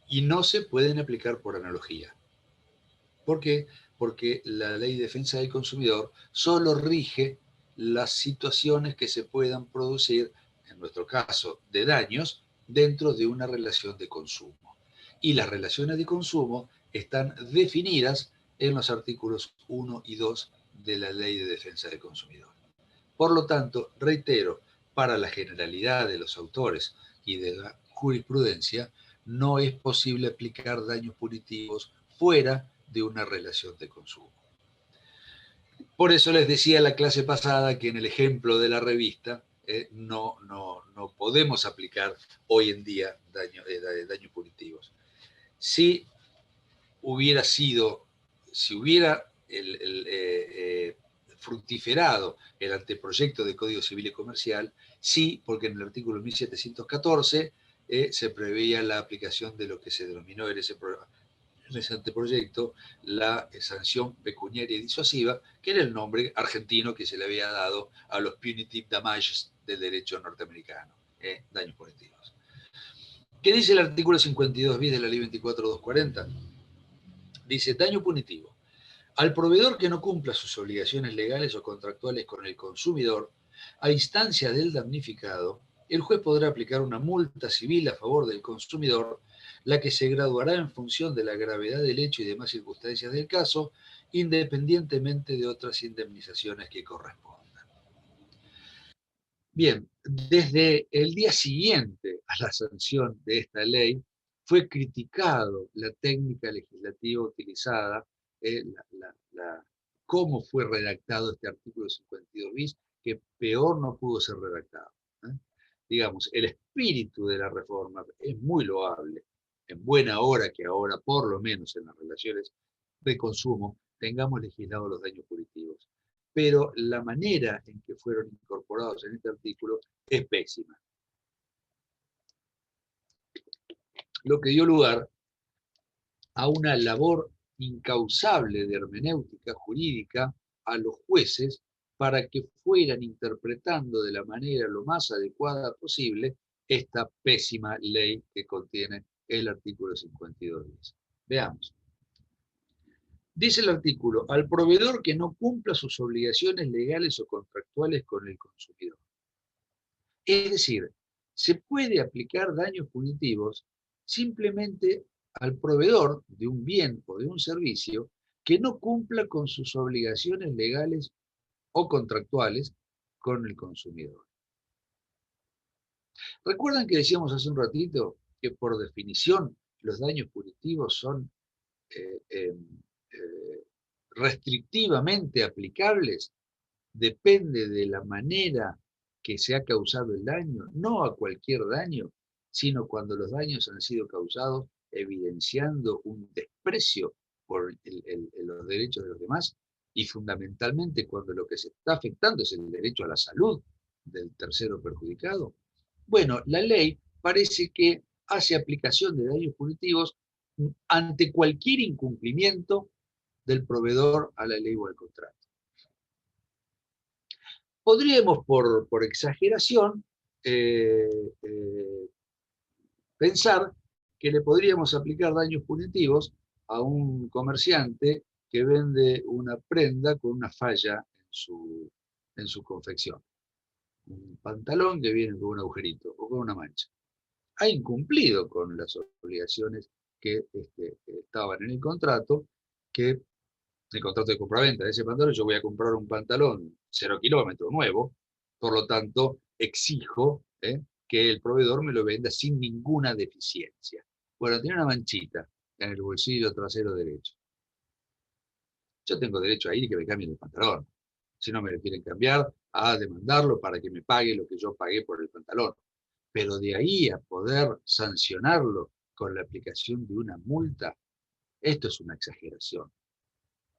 Y no se pueden aplicar por analogía. ¿Por qué? Porque la Ley de Defensa del Consumidor solo rige las situaciones que se puedan producir, en nuestro caso, de daños, dentro de una relación de consumo. Y las relaciones de consumo están definidas en los artículos 1 y 2 de la Ley de Defensa del Consumidor. Por lo tanto, reitero, para la generalidad de los autores y de la jurisprudencia, no es posible aplicar daños punitivos fuera de una relación de consumo. Por eso les decía en la clase pasada que en el ejemplo de la revista no podemos aplicar hoy en día daños punitivos. Si hubiera fructiferado el anteproyecto de Código Civil y Comercial, sí, porque en el artículo 1714 se preveía la aplicación de lo que se denominó en ese anteproyecto la sanción pecuniaria y disuasiva, que era el nombre argentino que se le había dado a los punitive damages del derecho norteamericano, daños punitivos. ¿Qué dice el artículo 52 bis de la Ley 24.240? Dice, daño punitivo. Al proveedor que no cumpla sus obligaciones legales o contractuales con el consumidor, a instancia del damnificado, el juez podrá aplicar una multa civil a favor del consumidor, la que se graduará en función de la gravedad del hecho y demás circunstancias del caso, independientemente de otras indemnizaciones que correspondan. Bien, desde el día siguiente a la sanción de esta ley, fue criticado la técnica legislativa utilizada, cómo fue redactado este artículo 52 bis, que peor no pudo ser redactado. Digamos, el espíritu de la reforma es muy loable. En buena hora que ahora, por lo menos en las relaciones de consumo, tengamos legislados los daños punitivos. Pero la manera en que fueron incorporados en este artículo es pésima. Lo que dio lugar a una labor incausable de hermenéutica jurídica a los jueces para que fueran interpretando de la manera lo más adecuada posible esta pésima ley que contiene el artículo 52 bis. Veamos. Dice el artículo, al proveedor que no cumpla sus obligaciones legales o contractuales con el consumidor. Es decir, se puede aplicar daños punitivos simplemente al proveedor de un bien o de un servicio que no cumpla con sus obligaciones legales o contractuales con el consumidor. ¿Recuerdan que decíamos hace un ratito que por definición los daños punitivos son restrictivamente aplicables? Depende de la manera que se ha causado el daño, no a cualquier daño, sino cuando los daños han sido causados evidenciando un desprecio por los derechos de los demás, y fundamentalmente cuando lo que se está afectando es el derecho a la salud del tercero perjudicado. Bueno, la ley parece que hace aplicación de daños punitivos ante cualquier incumplimiento del proveedor a la ley o al contrato. Podríamos, por exageración, pensar que le podríamos aplicar daños punitivos a un comerciante que vende una prenda con una falla en su confección. Un pantalón que viene con un agujerito o con una mancha. Ha incumplido con las obligaciones que estaban en el contrato, que el contrato de compraventa de ese pantalón. Yo voy a comprar un pantalón 0 kilómetros nuevo, por lo tanto exijo que el proveedor me lo venda sin ninguna deficiencia. Bueno, tiene una manchita en el bolsillo trasero derecho. Yo tengo derecho a ir y que me cambien el pantalón. Si no me lo quieren cambiar, a demandarlo para que me pague lo que yo pagué por el pantalón. Pero de ahí a poder sancionarlo con la aplicación de una multa, esto es una exageración.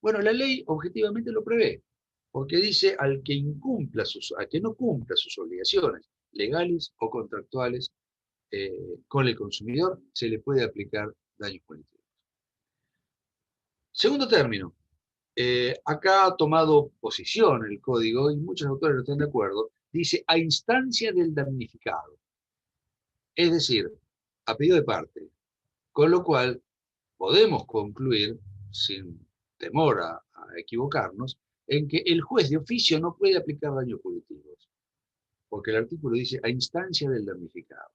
Bueno, la ley objetivamente lo prevé, porque dice al que no cumpla sus obligaciones legales o contractuales con el consumidor, se le puede aplicar daños punitivos. Segundo término, acá ha tomado posición el código, y muchos autores no están de acuerdo, dice a instancia del damnificado, es decir, a pedido de parte, con lo cual podemos concluir, sin temor a equivocarnos, en que el juez de oficio no puede aplicar daños punitivos, porque el artículo dice a instancia del damnificado.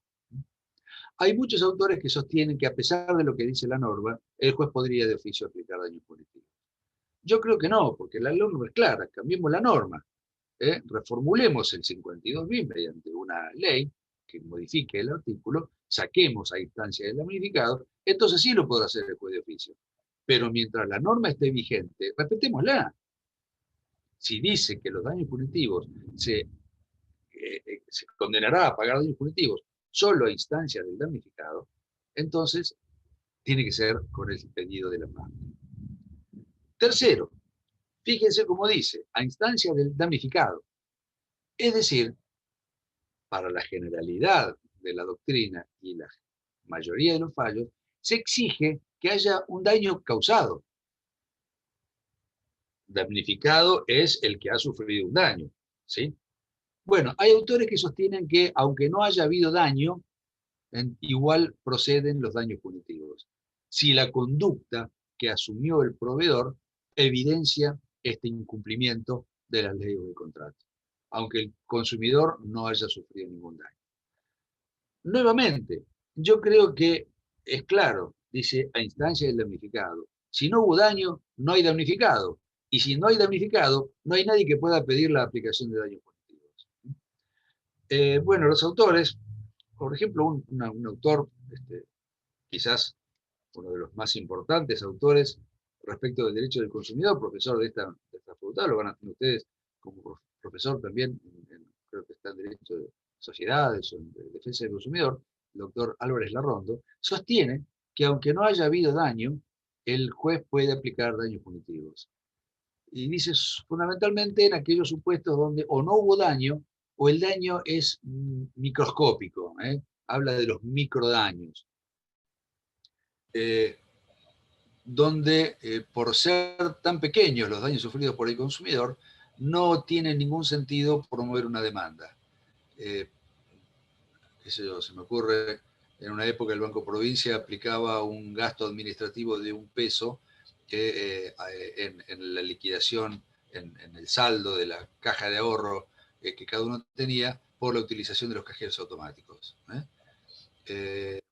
Hay muchos autores que sostienen que a pesar de lo que dice la norma, el juez podría de oficio aplicar daños punitivos. Yo creo que no, porque la norma es clara, cambiemos la norma, reformulemos el 52 bis mediante una ley que modifique el artículo, saquemos a instancia del damnificado, entonces sí lo podrá hacer el juez de oficio. Pero mientras la norma esté vigente, respetémosla. Si dice que los daños punitivos se condenará a pagar daños punitivos solo a instancia del damnificado, entonces tiene que ser con el pedido de la parte. Tercero, fíjense cómo dice, a instancia del damnificado. Es decir, para la generalidad de la doctrina y la mayoría de los fallos, se exige que haya un daño causado. Damnificado es el que ha sufrido un daño, ¿sí? Bueno, hay autores que sostienen que, aunque no haya habido daño, igual proceden los daños punitivos, si la conducta que asumió el proveedor evidencia este incumplimiento de la ley o del contrato, aunque el consumidor no haya sufrido ningún daño. Nuevamente, yo creo que es claro, dice a instancia del damnificado. Si no hubo daño, no hay damnificado. Y si no hay damnificado, no hay nadie que pueda pedir la aplicación de daños punitivos. Bueno, los autores, por ejemplo, un autor, quizás uno de los más importantes autores respecto del derecho del consumidor, profesor de esta facultad, lo van a tener ustedes como profesor también, creo que está en Derecho de Sociedades o en Defensa del Consumidor, el doctor Álvarez Larrondo, sostiene que aunque no haya habido daño, el juez puede aplicar daños punitivos. Y dice fundamentalmente en aquellos supuestos donde o no hubo daño o el daño es microscópico, habla de los microdaños. Donde por ser tan pequeños los daños sufridos por el consumidor, no tiene ningún sentido promover una demanda. Se me ocurre, en una época el Banco Provincia aplicaba un gasto administrativo de $1 en la liquidación, en el saldo de la caja de ahorro que cada uno tenía por la utilización de los cajeros automáticos.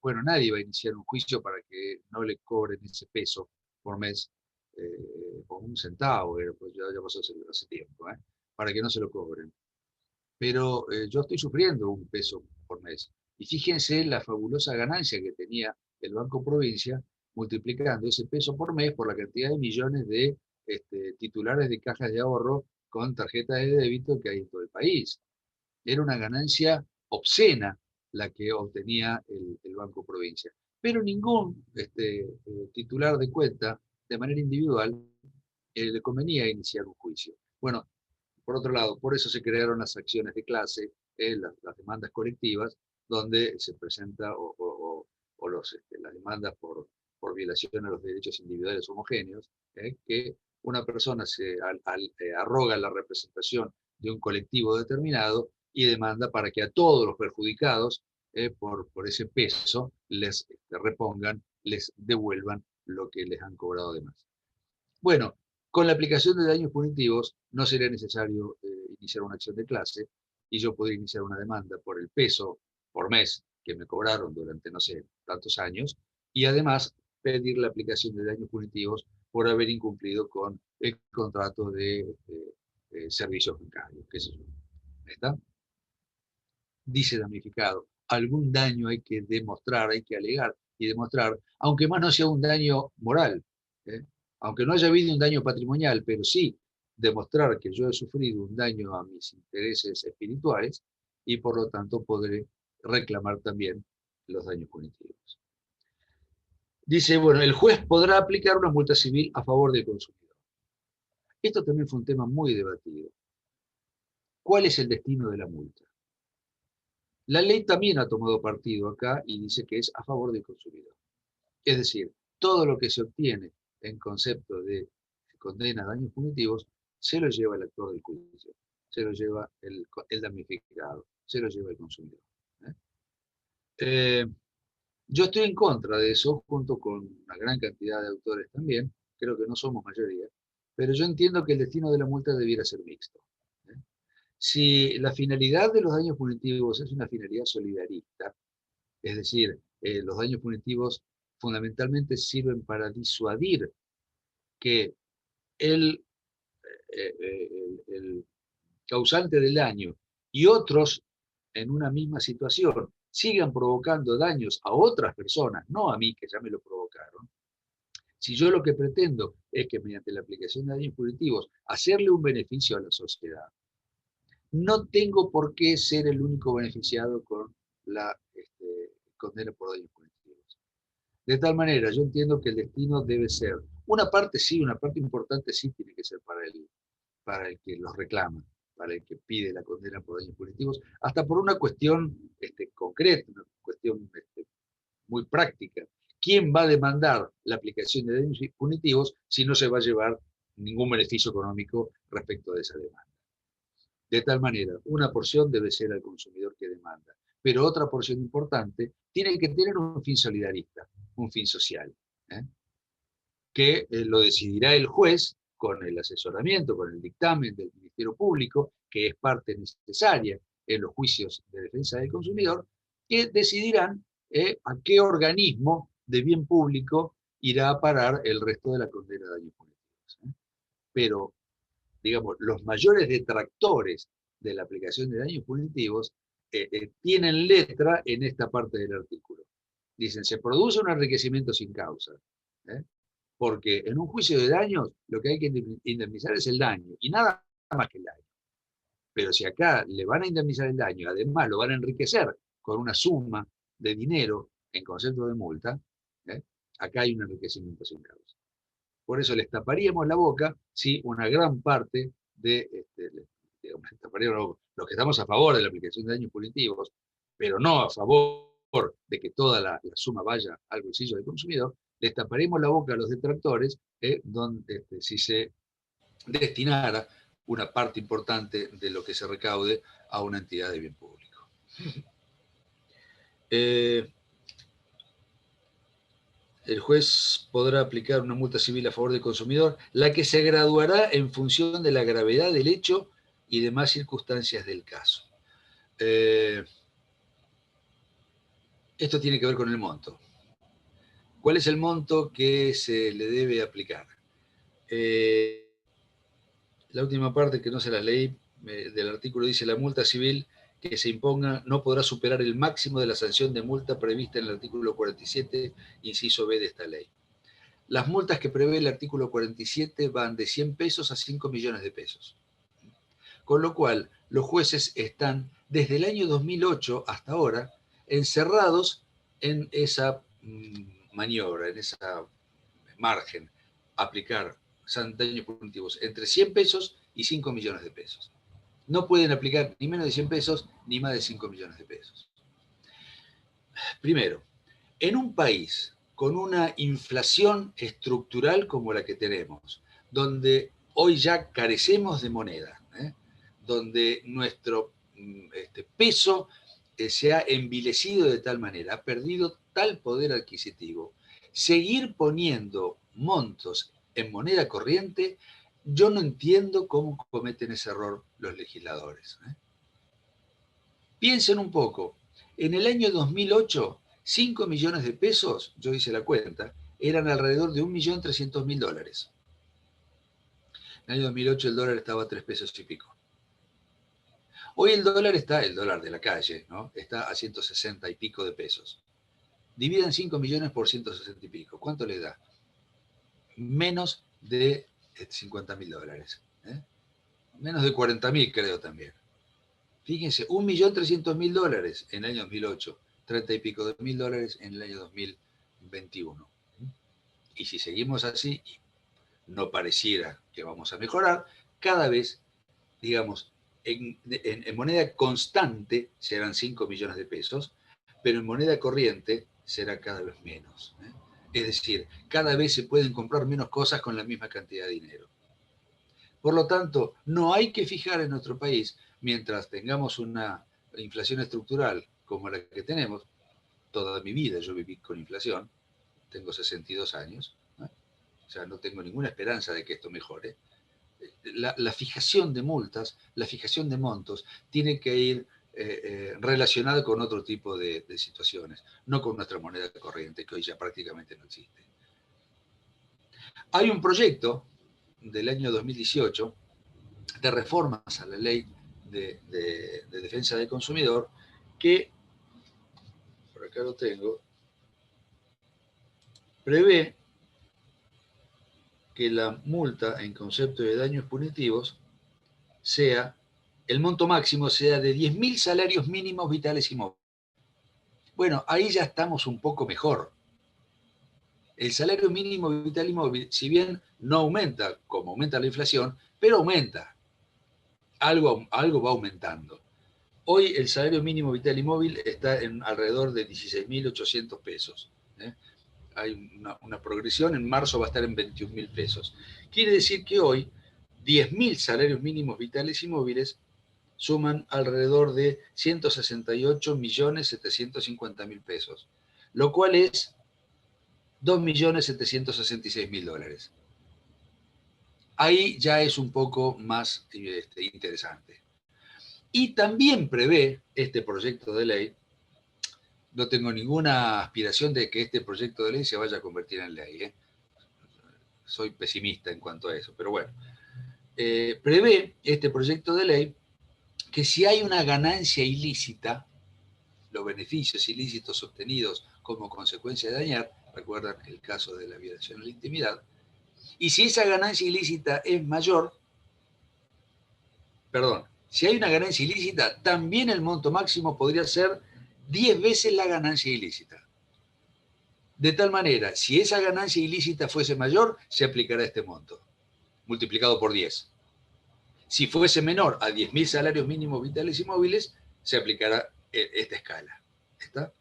Bueno, nadie va a iniciar un juicio para que no le cobren ese peso por mes, o un centavo, pues ya pasó hace tiempo, para que no se lo cobren. Pero yo estoy sufriendo $1 por mes. Y fíjense la fabulosa ganancia que tenía el Banco Provincia multiplicando ese peso por mes por la cantidad de millones de titulares de cajas de ahorro con tarjetas de débito que hay en todo el país. Era una ganancia obscena la que obtenía el Banco Provincia. Pero ningún titular de cuenta, de manera individual, le convenía iniciar un juicio. Bueno, por otro lado, por eso se crearon las acciones de clase, las demandas colectivas, donde se presenta las demandas por violación a los derechos individuales homogéneos, que una persona se arroga la representación de un colectivo determinado y demanda para que a todos los perjudicados por ese peso les repongan, les devuelvan lo que les han cobrado de más. Bueno, con la aplicación de daños punitivos no sería necesario iniciar una acción de clase y yo podría iniciar una demanda por el peso por mes que me cobraron durante, no sé, tantos años, y además pedir la aplicación de daños punitivos por haber incumplido con el contrato de servicios bancarios, qué sé yo. ¿Está? Dice damnificado, algún daño hay que demostrar, hay que alegar y demostrar, aunque más no sea un daño moral, aunque no haya habido un daño patrimonial, pero sí demostrar que yo he sufrido un daño a mis intereses espirituales y por lo tanto podré reclamar también los daños punitivos. Dice, bueno, el juez podrá aplicar una multa civil a favor del consumidor. Esto también fue un tema muy debatido. ¿Cuál es el destino de la multa? La ley también ha tomado partido acá y dice que es a favor del consumidor. Es decir, todo lo que se obtiene en concepto de condena a daños punitivos se lo lleva el actor del juicio, se lo lleva el damnificado, se lo lleva el consumidor. Yo estoy en contra de eso, junto con una gran cantidad de autores también, creo que no somos mayoría, pero yo entiendo que el destino de la multa debiera ser mixto. Si la finalidad de los daños punitivos es una finalidad solidarista, es decir, los daños punitivos fundamentalmente sirven para disuadir que el causante del daño y otros en una misma situación sigan provocando daños a otras personas, no a mí que ya me lo provocaron. Si yo lo que pretendo es que mediante la aplicación de daños punitivos hacerle un beneficio a la sociedad, no tengo por qué ser el único beneficiado con la condena por daños punitivos. De tal manera, yo entiendo que el destino debe ser, una parte sí, una parte importante sí tiene que ser para el que los reclama, para el que pide la condena por daños punitivos, hasta por una cuestión concreta, una cuestión muy práctica. ¿Quién va a demandar la aplicación de daños punitivos si no se va a llevar ningún beneficio económico respecto de esa demanda? De tal manera, una porción debe ser al consumidor que demanda, pero otra porción importante tiene que tener un fin solidarista, un fin social, que lo decidirá el juez con el asesoramiento, con el dictamen del Ministerio Público, que es parte necesaria en los juicios de defensa del consumidor, que decidirán a qué organismo de bien público irá a parar el resto de la condena de daños punitivos. Pero, digamos, los mayores detractores de la aplicación de daños punitivos tienen letra en esta parte del artículo. Dicen, se produce un enriquecimiento sin causa. Porque en un juicio de daños lo que hay que indemnizar es el daño, y nada más que el daño. Pero si acá le van a indemnizar el daño, además lo van a enriquecer con una suma de dinero en concepto de multa, acá hay un enriquecimiento sin causa. Por eso les taparíamos la boca si una gran parte de, digamos, los que estamos a favor de la aplicación de daños punitivos, pero no a favor de que toda la suma vaya al bolsillo del consumidor, les taparemos la boca a los detractores donde, si se destinara una parte importante de lo que se recaude a una entidad de bien público. El juez podrá aplicar una multa civil a favor del consumidor, la que se graduará en función de la gravedad del hecho y demás circunstancias del caso. Esto tiene que ver con el monto. ¿Cuál es el monto que se le debe aplicar? La última parte, que no se la leí, del artículo dice: la multa civil que se imponga no podrá superar el máximo de la sanción de multa prevista en el artículo 47, inciso B de esta ley. Las multas que prevé el artículo 47 van de 100 pesos a 5 millones de pesos. Con lo cual, los jueces están, desde el año 2008 hasta ahora, encerrados en esa maniobra, en esa margen, aplicar daños punitivos entre 100 pesos y 5 millones de pesos. No pueden aplicar ni menos de 100 pesos ni más de 5 millones de pesos. Primero, en un país con una inflación estructural como la que tenemos, donde hoy ya carecemos de moneda, donde nuestro peso se ha envilecido de tal manera, ha perdido tal poder adquisitivo, seguir poniendo montos en moneda corriente, yo no entiendo cómo cometen ese error los legisladores. Piensen un poco, en el año 2008, 5 millones de pesos, yo hice la cuenta, eran alrededor de 1.300.000 dólares. En el año 2008 el dólar estaba a 3 pesos y pico. Hoy el dólar de la calle, ¿no? Está a 160 y pico de pesos. Dividan 5 millones por 160 y pico. ¿Cuánto le da? Menos de 50.000 dólares. Menos de 40.000 creo también. Fíjense, 1.300.000 dólares en el año 2008, 30 y pico de mil dólares en el año 2021. Y si seguimos así, no pareciera que vamos a mejorar, cada vez, digamos, en moneda constante serán 5 millones de pesos, pero en moneda corriente será cada vez menos. Es decir, cada vez se pueden comprar menos cosas con la misma cantidad de dinero. Por lo tanto, no hay que fijar en nuestro país, mientras tengamos una inflación estructural como la que tenemos. Toda mi vida yo viví con inflación, tengo 62 años, ¿no? O sea, no tengo ninguna esperanza de que esto mejore. La fijación de multas, la fijación de montos, tiene que ir relacionada con otro tipo de situaciones, no con nuestra moneda corriente, que hoy ya prácticamente no existe. Hay un proyecto del año 2018 de reformas a la ley de defensa del consumidor que, por acá lo tengo, prevé que la multa en concepto de daños punitivos sea, el monto máximo sea de 10.000 salarios mínimos vitales y móviles. Bueno, ahí ya estamos un poco mejor. El salario mínimo vital y móvil, si bien no aumenta como aumenta la inflación, pero aumenta. Algo va aumentando. Hoy el salario mínimo vital y móvil está en alrededor de 16.800 pesos. Hay una progresión, en marzo va a estar en 21.000 pesos. Quiere decir que hoy 10.000 salarios mínimos vitales y móviles suman alrededor de 168.750.000 pesos, lo cual es 2.766.000 dólares. Ahí ya es un poco más interesante. Y también prevé este proyecto de ley no tengo ninguna aspiración de que este proyecto de ley se vaya a convertir en ley, ¿eh? Soy pesimista en cuanto a eso, pero bueno. Prevé este proyecto de ley que si hay una ganancia ilícita, los beneficios ilícitos obtenidos como consecuencia de dañar, recuerdan el caso de la violación a la intimidad, y si esa ganancia ilícita es mayor, perdón, si hay una ganancia ilícita, también el monto máximo podría ser 10 veces la ganancia ilícita. De tal manera, si esa ganancia ilícita fuese mayor, se aplicará este monto, multiplicado por 10. Si fuese menor a 10.000 salarios mínimos vitales y móviles, se aplicará esta escala. ¿Está?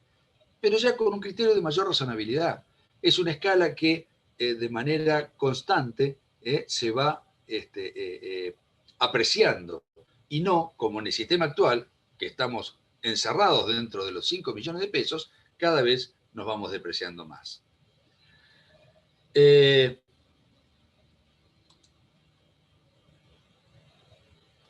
Pero ya con un criterio de mayor razonabilidad. Es una escala que de manera constante se va apreciando, y no como en el sistema actual, que estamos encerrados dentro de los 5 millones de pesos, cada vez nos vamos depreciando más.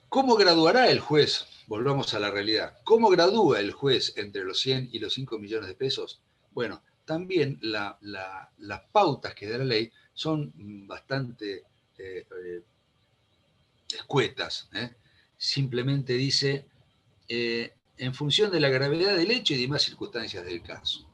¿Cómo graduará el juez? Volvamos a la realidad. ¿Cómo gradúa el juez entre los 100 y los 5 millones de pesos? Bueno, también las pautas que da la ley son bastante escuetas. Simplemente dice, en función de la gravedad del hecho y demás circunstancias del caso.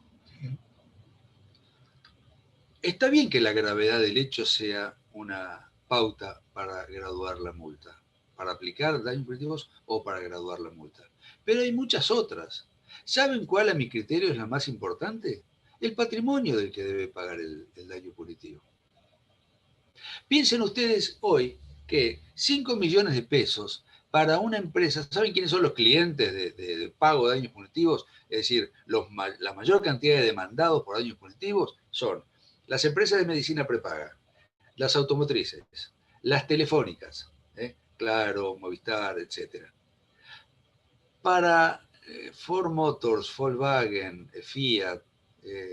Está bien que la gravedad del hecho sea una pauta para graduar la multa, para aplicar daños punitivos o para graduar la multa. Pero hay muchas otras. ¿Saben cuál a mi criterio es la más importante? El patrimonio del que debe pagar el daño punitivo. Piensen ustedes hoy que 5 millones de pesos para una empresa, ¿saben quiénes son los clientes de pago de daños punitivos? Es decir, la mayor cantidad de demandados por daños punitivos son las empresas de medicina prepaga, las automotrices, las telefónicas, Claro, Movistar, etc. Para Ford Motors, Volkswagen, Fiat,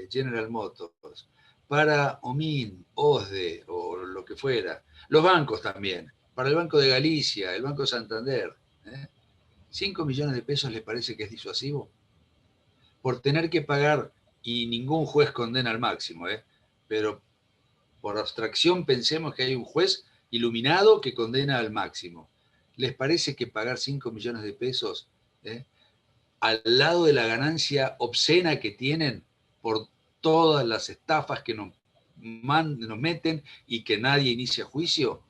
General Motors, para OMIN, OSDE o lo que fuera, los bancos también, para el Banco de Galicia, el Banco de Santander, 5 millones de pesos les parece que es disuasivo por tener que pagar, y ningún juez condena al máximo, pero por abstracción pensemos que hay un juez iluminado que condena al máximo. ¿Les parece que pagar 5 millones de pesos al lado de la ganancia obscena que tienen por todas las estafas que nos meten y que nadie inicia juicio,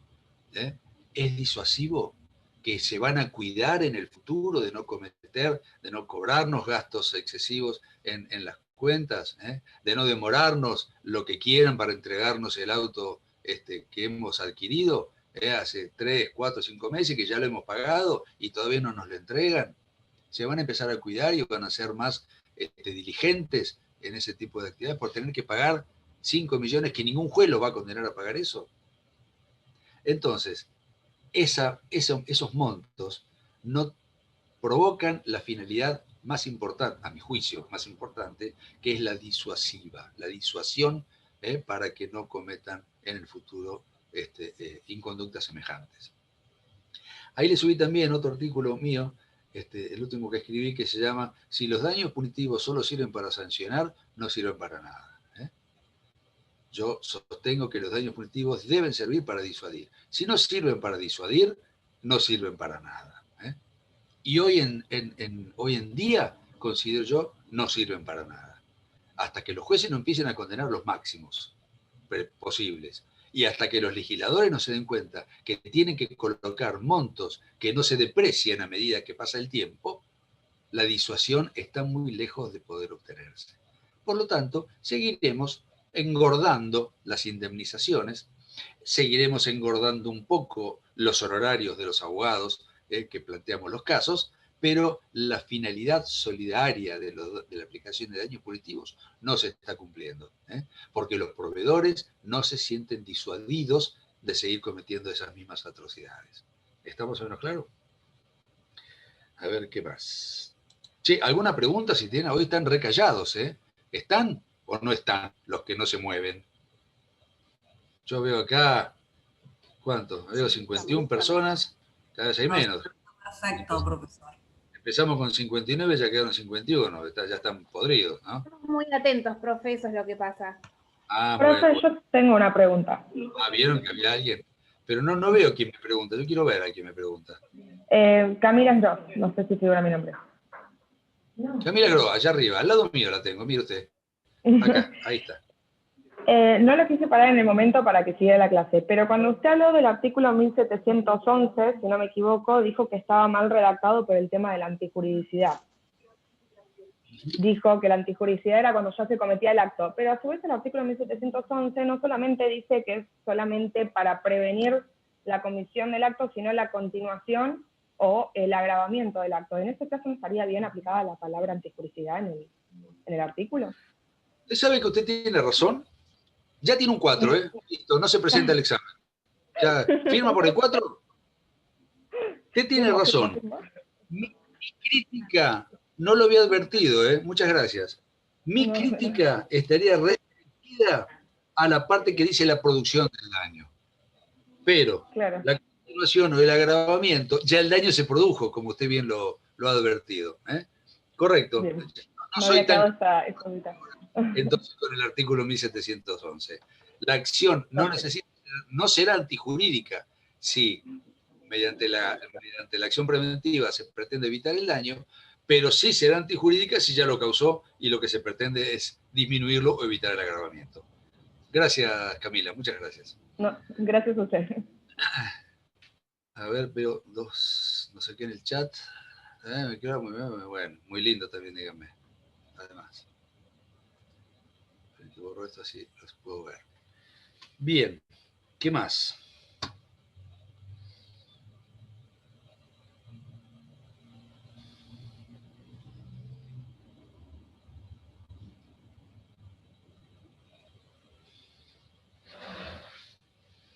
es disuasivo? ¿Que se van a cuidar en el futuro de no cometer, de no cobrarnos gastos excesivos en las cuentas, de no demorarnos lo que quieran para entregarnos el auto que hemos adquirido hace 3, 4, 5 meses, que ya lo hemos pagado y todavía no nos lo entregan? Se van a empezar a cuidar y van a ser más diligentes en ese tipo de actividades por tener que pagar 5 millones, que ningún juez los va a condenar a pagar eso. Entonces, esos montos no provocan la finalidad más importante, a mi juicio, más importante, que es la disuasiva, la disuasión para que no cometan en el futuro inconductas semejantes. Ahí le subí también otro artículo mío, el último que escribí, que se llama "Si los daños punitivos solo sirven para sancionar, no sirven para nada". Yo sostengo que los daños punitivos deben servir para disuadir. Si no sirven para disuadir, no sirven para nada. Y hoy en día, considero yo, no sirven para nada. Hasta que los jueces no empiecen a condenar los máximos posibles y hasta que los legisladores no se den cuenta que tienen que colocar montos que no se deprecien a medida que pasa el tiempo, la disuasión está muy lejos de poder obtenerse. Por lo tanto, seguiremos engordando las indemnizaciones, seguiremos engordando un poco los honorarios de los abogados que planteamos los casos, pero la finalidad solidaria de la aplicación de daños punitivos no se está cumpliendo, porque los proveedores no se sienten disuadidos de seguir cometiendo esas mismas atrocidades. ¿Estamos o menos claros? A ver, ¿qué más? Sí, ¿alguna pregunta si tienen? Hoy están recallados, ¿Están o no están los que no se mueven? Yo veo acá, ¿cuántos? Veo 51 personas, cada vez hay menos. Perfecto, profesor. Empezamos con 59, ya quedaron 51, ya están podridos, ¿no? Estamos muy atentos, profe, eso es lo que pasa. Profe, yo tengo una pregunta. ¿Vieron que había alguien? Pero no veo quién me pregunta, yo quiero ver a quién me pregunta. Camila Gross, no sé si figura mi nombre. Camila Gross, allá arriba, al lado mío la tengo, mire usted. Acá, ahí está. No lo quise parar en el momento para que siguiera la clase, pero cuando usted habló del artículo 1711, si no me equivoco, dijo que estaba mal redactado por el tema de la antijuridicidad. Dijo que la antijuridicidad era cuando ya se cometía el acto, pero a su vez el artículo 1711 no solamente dice que es solamente para prevenir la comisión del acto, sino la continuación o el agravamiento del acto. En este caso, ¿no estaría bien aplicada la palabra antijuridicidad en el artículo? ¿Usted sabe que usted tiene razón? Ya tiene un 4, ¿eh? Listo, no se presenta el examen. ¿Ya firma por el 4? Usted tiene razón. Mi crítica, no lo había advertido, ¿eh? Muchas gracias. Mi crítica estaría restringida a la parte que dice la producción del daño. Pero la continuación o el agravamiento, ya el daño se produjo, como usted bien lo ha advertido. ¿eh? Correcto. Bien. No soy tan... esta Entonces, con el artículo 1711. La acción no será antijurídica si mediante la acción preventiva se pretende evitar el daño, pero sí será antijurídica si ya lo causó y lo que se pretende es disminuirlo o evitar el agravamiento. Gracias, Camila, muchas gracias. No, gracias a usted. A ver, veo dos, no sé qué en el chat. Me queda muy bien, bueno, muy lindo también, díganme. Además. Que borro esto así los puedo ver. Bien, ¿qué más?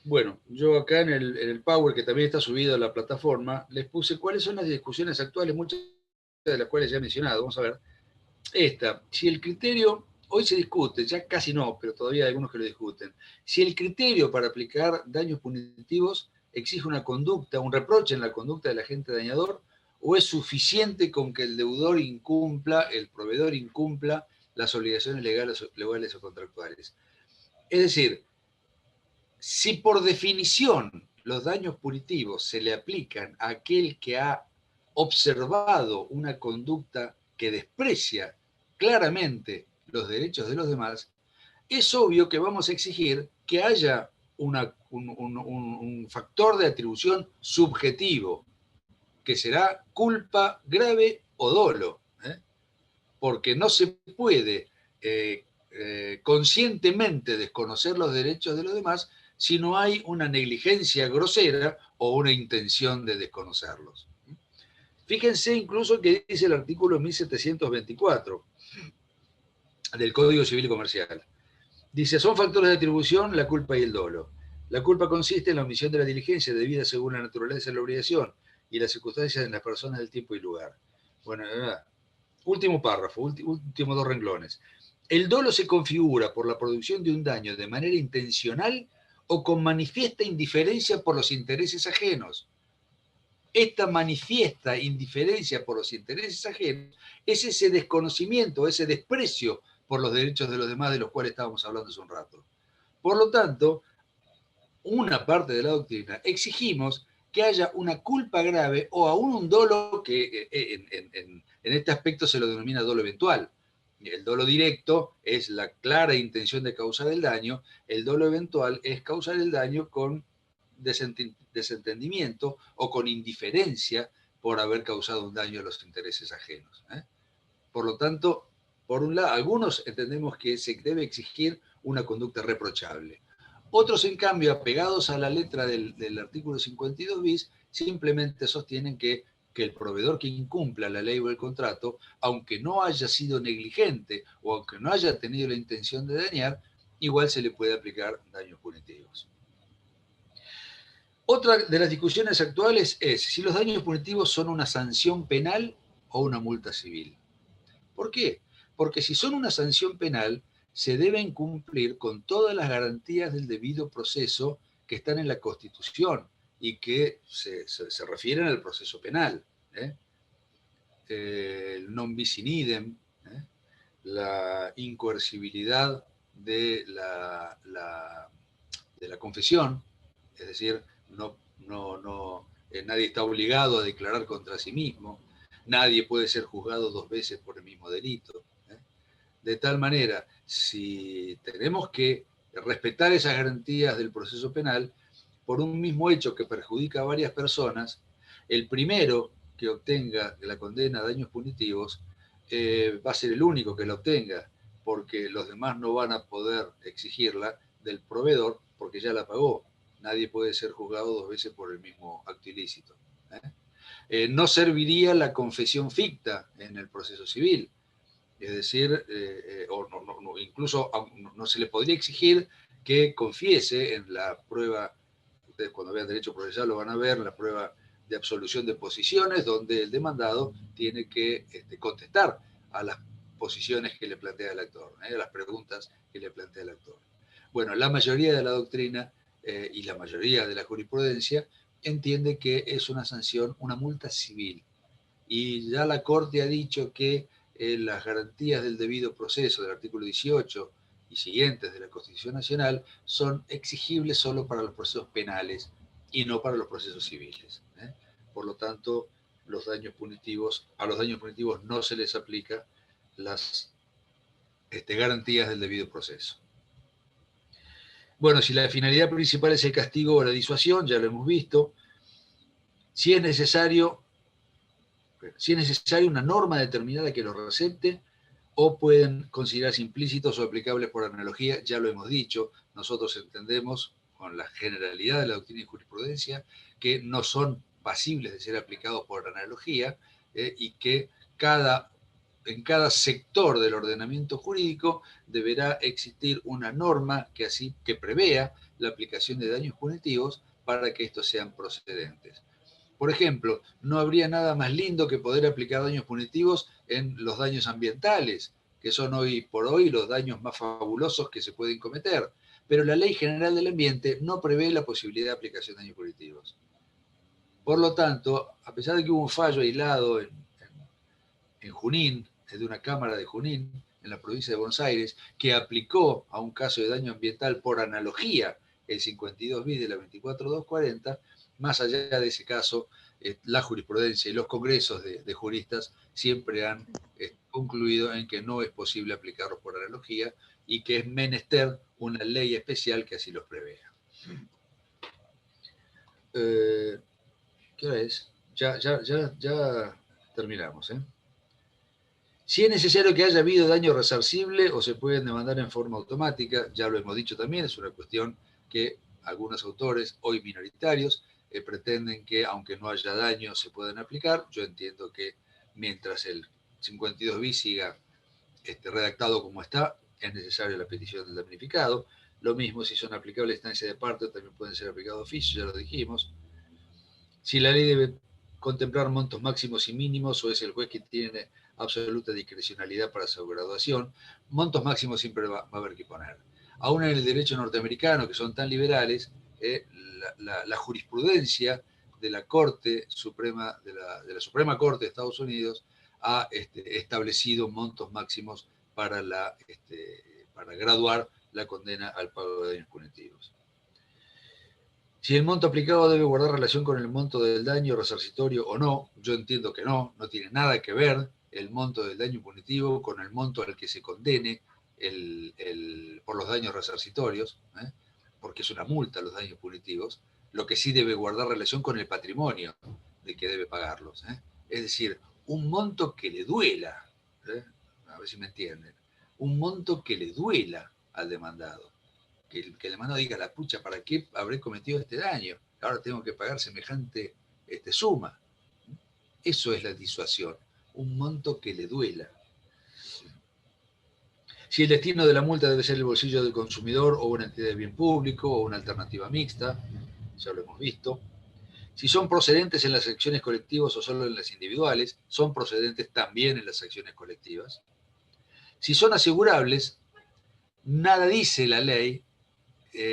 Bueno, yo acá en el Power, que también está subido a la plataforma, les puse cuáles son las discusiones actuales, muchas de las cuales ya he mencionado. Vamos a ver. Esta, si el criterio, hoy se discute, ya casi no, pero todavía hay algunos que lo discuten, si el criterio para aplicar daños punitivos exige una conducta, un reproche en la conducta del agente dañador, o es suficiente con que el deudor incumpla, el proveedor incumpla las obligaciones legales o contractuales. Es decir, si por definición los daños punitivos se le aplican a aquel que ha observado una conducta que desprecia claramente los derechos de los demás, es obvio que vamos a exigir que haya un factor de atribución subjetivo, que será culpa grave o dolo, porque no se puede conscientemente desconocer los derechos de los demás si no hay una negligencia grosera o una intención de desconocerlos. Fíjense incluso que dice el artículo 1724 del Código Civil y Comercial. Dice, son factores de atribución la culpa y el dolo. La culpa consiste en la omisión de la diligencia debida según la naturaleza de la obligación y las circunstancias de las personas del tiempo y lugar. Bueno, último párrafo, últimos dos renglones. El dolo se configura por la producción de un daño de manera intencional o con manifiesta indiferencia por los intereses ajenos. Esta manifiesta indiferencia por los intereses ajenos es ese desconocimiento, ese desprecio por los derechos de los demás de los cuales estábamos hablando hace un rato. Por lo tanto, una parte de la doctrina exigimos que haya una culpa grave o aún un dolo que en este aspecto se lo denomina dolo eventual. El dolo directo es la clara intención de causar el daño, el dolo eventual es causar el daño con desentendimiento o con indiferencia por haber causado un daño a los intereses ajenos. Por lo tanto, por un lado, algunos entendemos que se debe exigir una conducta reprochable. Otros, en cambio, apegados a la letra del artículo 52 bis, simplemente sostienen que el proveedor que incumpla la ley o el contrato, aunque no haya sido negligente o aunque no haya tenido la intención de dañar, igual se le puede aplicar daños punitivos. Otra de las discusiones actuales es si los daños punitivos son una sanción penal o una multa civil. ¿Por qué? Porque si son una sanción penal, se deben cumplir con todas las garantías del debido proceso que están en la Constitución y que se refieren al proceso penal. el non bis in idem, la incoercibilidad de la confesión, es decir, nadie está obligado a declarar contra sí mismo, nadie puede ser juzgado 2 veces por el mismo delito. De tal manera, si tenemos que respetar esas garantías del proceso penal, por un mismo hecho que perjudica a varias personas, el primero que obtenga la condena a daños punitivos va a ser el único que la obtenga, porque los demás no van a poder exigirla del proveedor porque ya la pagó. Nadie puede ser juzgado 2 veces por el mismo acto ilícito. No serviría la confesión ficta en el proceso civil. Es decir, incluso no se le podría exigir que confiese en la prueba, ustedes cuando vean derecho procesal lo van a ver, la prueba de absolución de posiciones, donde el demandado tiene que contestar a las posiciones que le plantea el actor, a las preguntas que le plantea el actor. Bueno, la mayoría de la doctrina y la mayoría de la jurisprudencia entiende que es una sanción, una multa civil. Y ya la Corte ha dicho que las garantías del debido proceso del artículo 18 y siguientes de la Constitución Nacional son exigibles solo para los procesos penales y no para los procesos civiles. Por lo tanto, a los daños punitivos no se les aplica las garantías del debido proceso. Bueno, si la finalidad principal es el castigo o la disuasión, ya lo hemos visto. Si es necesario una norma determinada que lo recepte, o pueden considerarse implícitos o aplicables por analogía, ya lo hemos dicho. Nosotros entendemos, con la generalidad de la doctrina y jurisprudencia, que no son pasibles de ser aplicados por analogía, y que en cada sector del ordenamiento jurídico deberá existir una norma que prevea la aplicación de daños punitivos para que estos sean procedentes. Por ejemplo, no habría nada más lindo que poder aplicar daños punitivos en los daños ambientales, que son hoy por hoy los daños más fabulosos que se pueden cometer. Pero la Ley General del Ambiente no prevé la posibilidad de aplicación de daños punitivos. Por lo tanto, a pesar de que hubo un fallo aislado en Junín, de una Cámara de Junín, en la provincia de Buenos Aires, que aplicó a un caso de daño ambiental por analogía el 52 bis de la 24240, más allá de ese caso, la jurisprudencia y los congresos de juristas siempre han concluido en que no es posible aplicarlos por analogía y que es menester una ley especial que así los prevea. ¿Qué hora es? Ya terminamos. Si es necesario que haya habido daño resarcible o se pueden demandar en forma automática, ya lo hemos dicho también, es una cuestión que algunos autores, hoy minoritarios, pretenden que aunque no haya daño se puedan aplicar. Yo entiendo que mientras el 52 bis siga redactado como está, es necesaria la petición del damnificado. Lo mismo si son aplicables instancias de parte, también pueden ser aplicados oficio, ya lo dijimos. Si la ley debe contemplar montos máximos y mínimos o es el juez quien tiene absoluta discrecionalidad para su graduación, montos máximos siempre va a haber que poner. Aún en el derecho norteamericano, que son tan liberales, la jurisprudencia de la Corte Suprema, de la Suprema Corte de Estados Unidos, ha establecido montos máximos para graduar la condena al pago de daños punitivos. Si el monto aplicado debe guardar relación con el monto del daño resarcitorio o no, yo entiendo que no tiene nada que ver el monto del daño punitivo con el monto al que se condene por los daños resarcitorios, porque es una multa los daños punitivos. Lo que sí debe guardar relación con el patrimonio de que debe pagarlos. Es decir, un monto que le duela, a ver si me entienden, un monto que le duela al demandado. Que el demandado diga, la pucha, ¿para qué habré cometido este daño? Ahora tengo que pagar semejante suma. Eso es la disuasión, un monto que le duela. Si el destino de la multa debe ser el bolsillo del consumidor o una entidad de bien público o una alternativa mixta, ya lo hemos visto. Si son procedentes en las acciones colectivas o solo en las individuales, son procedentes también en las acciones colectivas. Si son asegurables, nada dice la ley.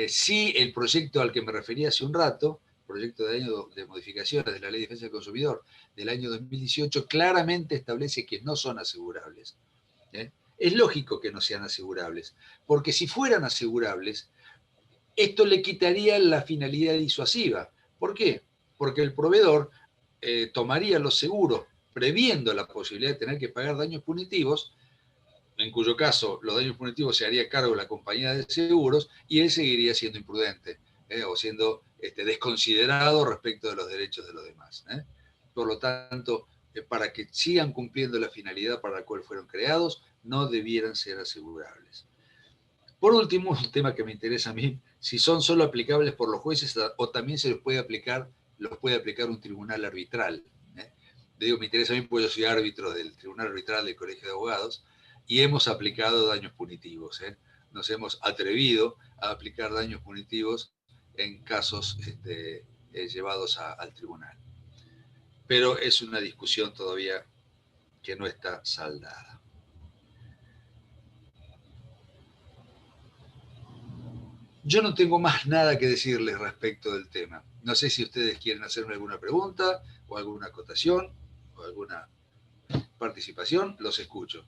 Sí, el proyecto al que me refería hace un rato, proyecto de año de modificaciones de la Ley de Defensa del Consumidor del año 2018 claramente establece que no son asegurables. Es lógico que no sean asegurables, porque si fueran asegurables, esto le quitaría la finalidad disuasiva. ¿Por qué? Porque el proveedor tomaría los seguros previendo la posibilidad de tener que pagar daños punitivos, en cuyo caso los daños punitivos se haría cargo de la compañía de seguros y él seguiría siendo imprudente o siendo desconsiderado respecto de los derechos de los demás. Por lo tanto, para que sigan cumpliendo la finalidad para la cual fueron creados, no debieran ser asegurables. Por último, un tema que me interesa a mí, si son solo aplicables por los jueces o también se los puede aplicar un tribunal arbitral. Digo, me interesa a mí porque yo soy árbitro del Tribunal Arbitral del Colegio de Abogados y hemos aplicado daños punitivos. Nos hemos atrevido a aplicar daños punitivos en casos llevados al tribunal. Pero es una discusión todavía que no está saldada. Yo no tengo más nada que decirles respecto del tema. No sé si ustedes quieren hacerme alguna pregunta o alguna acotación o alguna participación. Los escucho.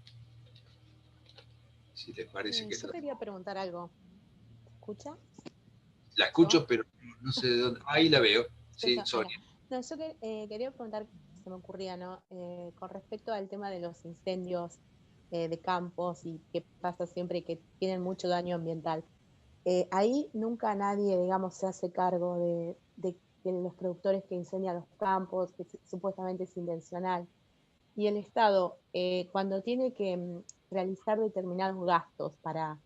Si les parece que... Yo quería preguntar algo. ¿Escucha? La escucho, pero no sé de dónde. Ahí la veo. Sí, Sonia. No, yo quería preguntar, se me ocurría, ¿no? Con respecto al tema de los incendios de campos y qué pasa siempre que tienen mucho daño ambiental. Ahí nunca nadie, digamos, se hace cargo de los productores que incendian los campos, que supuestamente es intencional. Y el Estado, cuando tiene que realizar determinados gastos para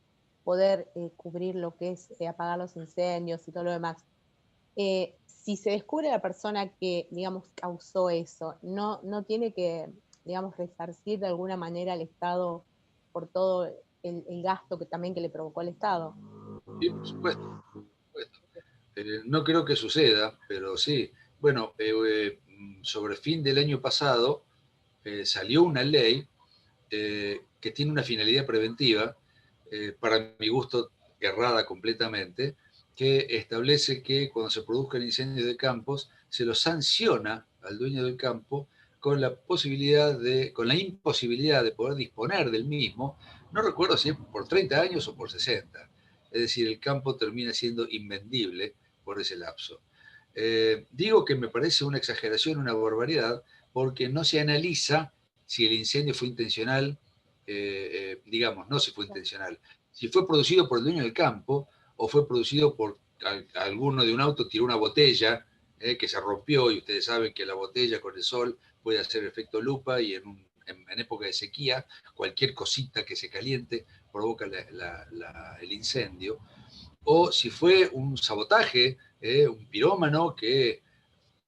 poder cubrir lo que es apagar los incendios y todo lo demás, si se descubre la persona que, digamos, causó eso, no tiene que, digamos, resarcir de alguna manera al Estado por todo el gasto que también que le provocó el Estado. Sí, por supuesto. No creo que suceda, pero sí. Bueno, sobre fin del año pasado salió una ley que tiene una finalidad preventiva, para mi gusto errada completamente, que establece que cuando se produzcan incendios de campos, se lo sanciona al dueño del campo con la imposibilidad de poder disponer del mismo. No recuerdo si es por 30 años o por 60. Es decir, el campo termina siendo invendible por ese lapso. Digo que me parece una exageración, una barbaridad, porque no se analiza si el incendio fue intencional, digamos, no si fue intencional, si fue producido por el dueño del campo o fue producido por alguno de un auto, tiró una botella que se rompió, y ustedes saben que la botella con el sol puede hacer efecto lupa, y en época de sequía cualquier cosita que se caliente provoca el incendio, o si fue un sabotaje, un pirómano que,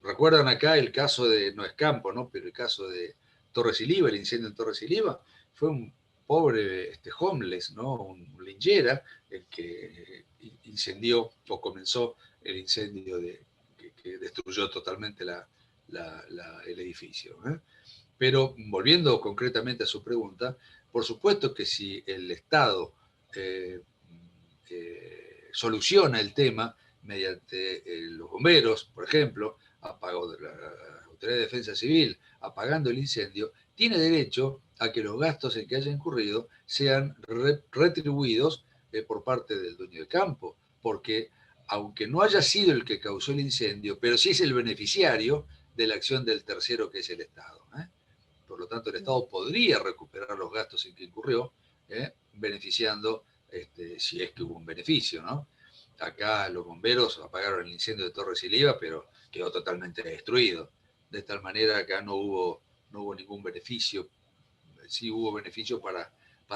recuerdan acá el caso de, no es campo, ¿no? Pero el caso de Torres y Liva, el incendio en Torres y Liva, fue un pobre homeless, ¿no? Un linchera, el que incendió o comenzó el incendio que destruyó totalmente el edificio. Pero volviendo concretamente a su pregunta, por supuesto que si el Estado soluciona el tema mediante los bomberos, por ejemplo, apagó la Autoridad de Defensa Civil, apagando el incendio, tiene derecho a que los gastos en que haya incurrido sean retribuidos por parte del dueño del campo, porque aunque no haya sido el que causó el incendio, pero sí es el beneficiario de la acción del tercero, que es el Estado. Por lo tanto, el Estado podría recuperar los gastos en que incurrió, beneficiando, si es que hubo un beneficio, ¿no? Acá los bomberos apagaron el incendio de Torres y Liva, pero quedó totalmente destruido. De tal manera que acá no hubo ningún beneficio. Sí hubo beneficio para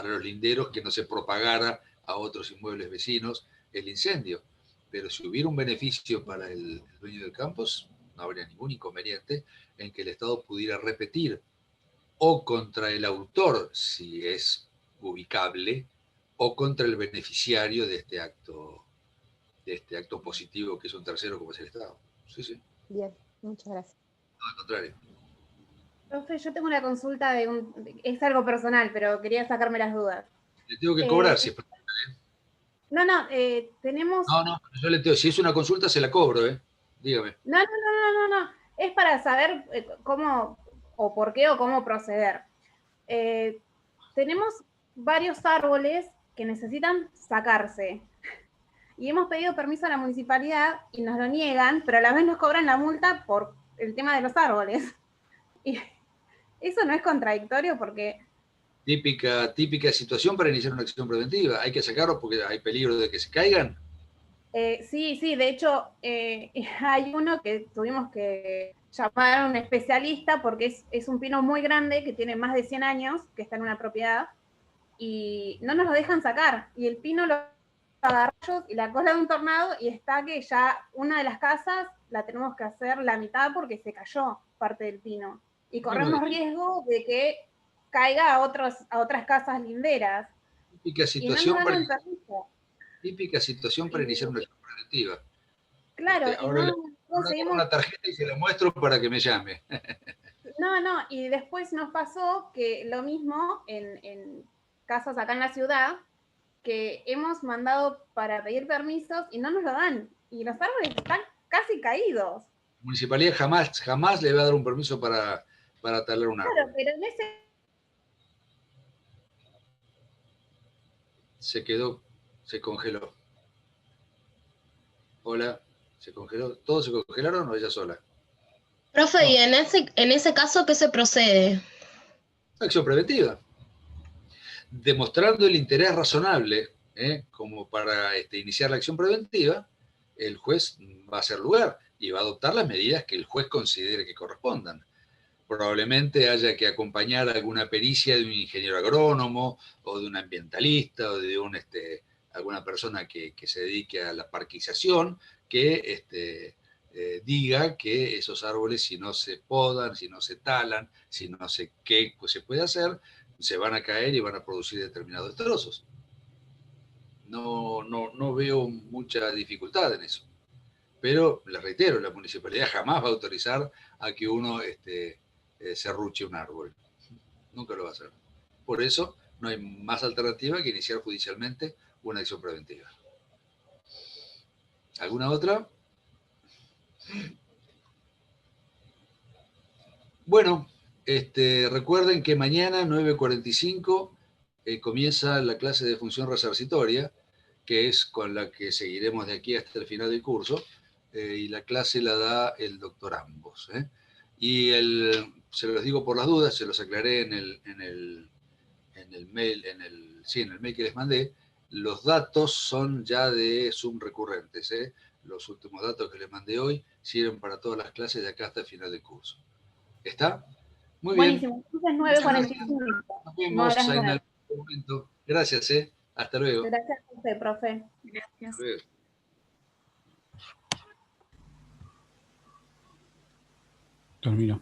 los linderos, que no se propagara a otros inmuebles vecinos el incendio. Pero si hubiera un beneficio para el dueño del campo, no habría ningún inconveniente en que el Estado pudiera repetir, o contra el autor, si es ubicable, o contra el beneficiario de este acto positivo, que es un tercero como es el Estado. Sí, sí. Bien, muchas gracias. No, al contrario. Profe, yo tengo una consulta es algo personal, pero quería sacarme las dudas. Le tengo que cobrar, si es No, tenemos... No, yo le tengo, si es una consulta se la cobro, Dígame. No. Es para saber cómo, o por qué, o cómo proceder. Tenemos varios árboles que necesitan sacarse. Y hemos pedido permiso a la municipalidad y nos lo niegan, pero a la vez nos cobran la multa por el tema de los árboles. Y eso no es contradictorio porque... Típica situación para iniciar una acción preventiva. Hay que sacarlos porque hay peligro de que se caigan. Sí, de hecho, hay uno que tuvimos que llamar a un especialista porque es un pino muy grande que tiene más de 100 años, que está en una propiedad, y no nos lo dejan sacar. Y el pino lo agarró y la cola de un tornado, y está que ya una de las casas la tenemos que hacer la mitad porque se cayó parte del pino. Y corremos riesgo de que caiga a otras casas linderas. Típica Y no nos situación dan para, el permiso. típica situación para iniciar una acción preventiva. Claro, y Ahora no le pongo una tarjeta y se la muestro para que me llame. No, y después nos pasó que lo mismo en casas acá en la ciudad, que hemos mandado para pedir permisos y no nos lo dan. Y los árboles están casi caídos. La municipalidad jamás le va a dar un permiso para talar un árbol. Claro, pero en ese... Se congeló. Hola, se congeló. ¿Todos se congelaron o ella sola? Profe, No. ¿y en ese caso qué se procede? Acción preventiva. Demostrando el interés razonable, como para iniciar la acción preventiva, el juez va a hacer lugar y va a adoptar las medidas que el juez considere que correspondan. Probablemente haya que acompañar alguna pericia de un ingeniero agrónomo o de un ambientalista o de alguna persona que se dedique a la parquización, que diga que esos árboles, si no se podan, si no se talan, si no sé qué pues se puede hacer, se van a caer y van a producir determinados destrozos. No veo mucha dificultad en eso. Pero, les reitero, la municipalidad jamás va a autorizar a que uno serruche un árbol. Nunca lo va a hacer. Por eso, no hay más alternativa que iniciar judicialmente una acción preventiva. ¿Alguna otra? Bueno, recuerden que mañana, 9:45, comienza la clase de función resarcitoria, que es con la que seguiremos de aquí hasta el final del curso, y la clase la da el doctor Ambos. Y se los digo por las dudas, se los aclaré en el mail, en el mail que les mandé. Los datos son ya de Zoom recurrentes. Los últimos datos que les mandé hoy sirven para todas las clases de acá hasta el final del curso. ¿Está? Muy bien. Buenísimo, entonces 9:45. Nos vemos en algún momento. Gracias, Hasta luego. Gracias a usted, profe. Gracias. Hasta luego. Termino.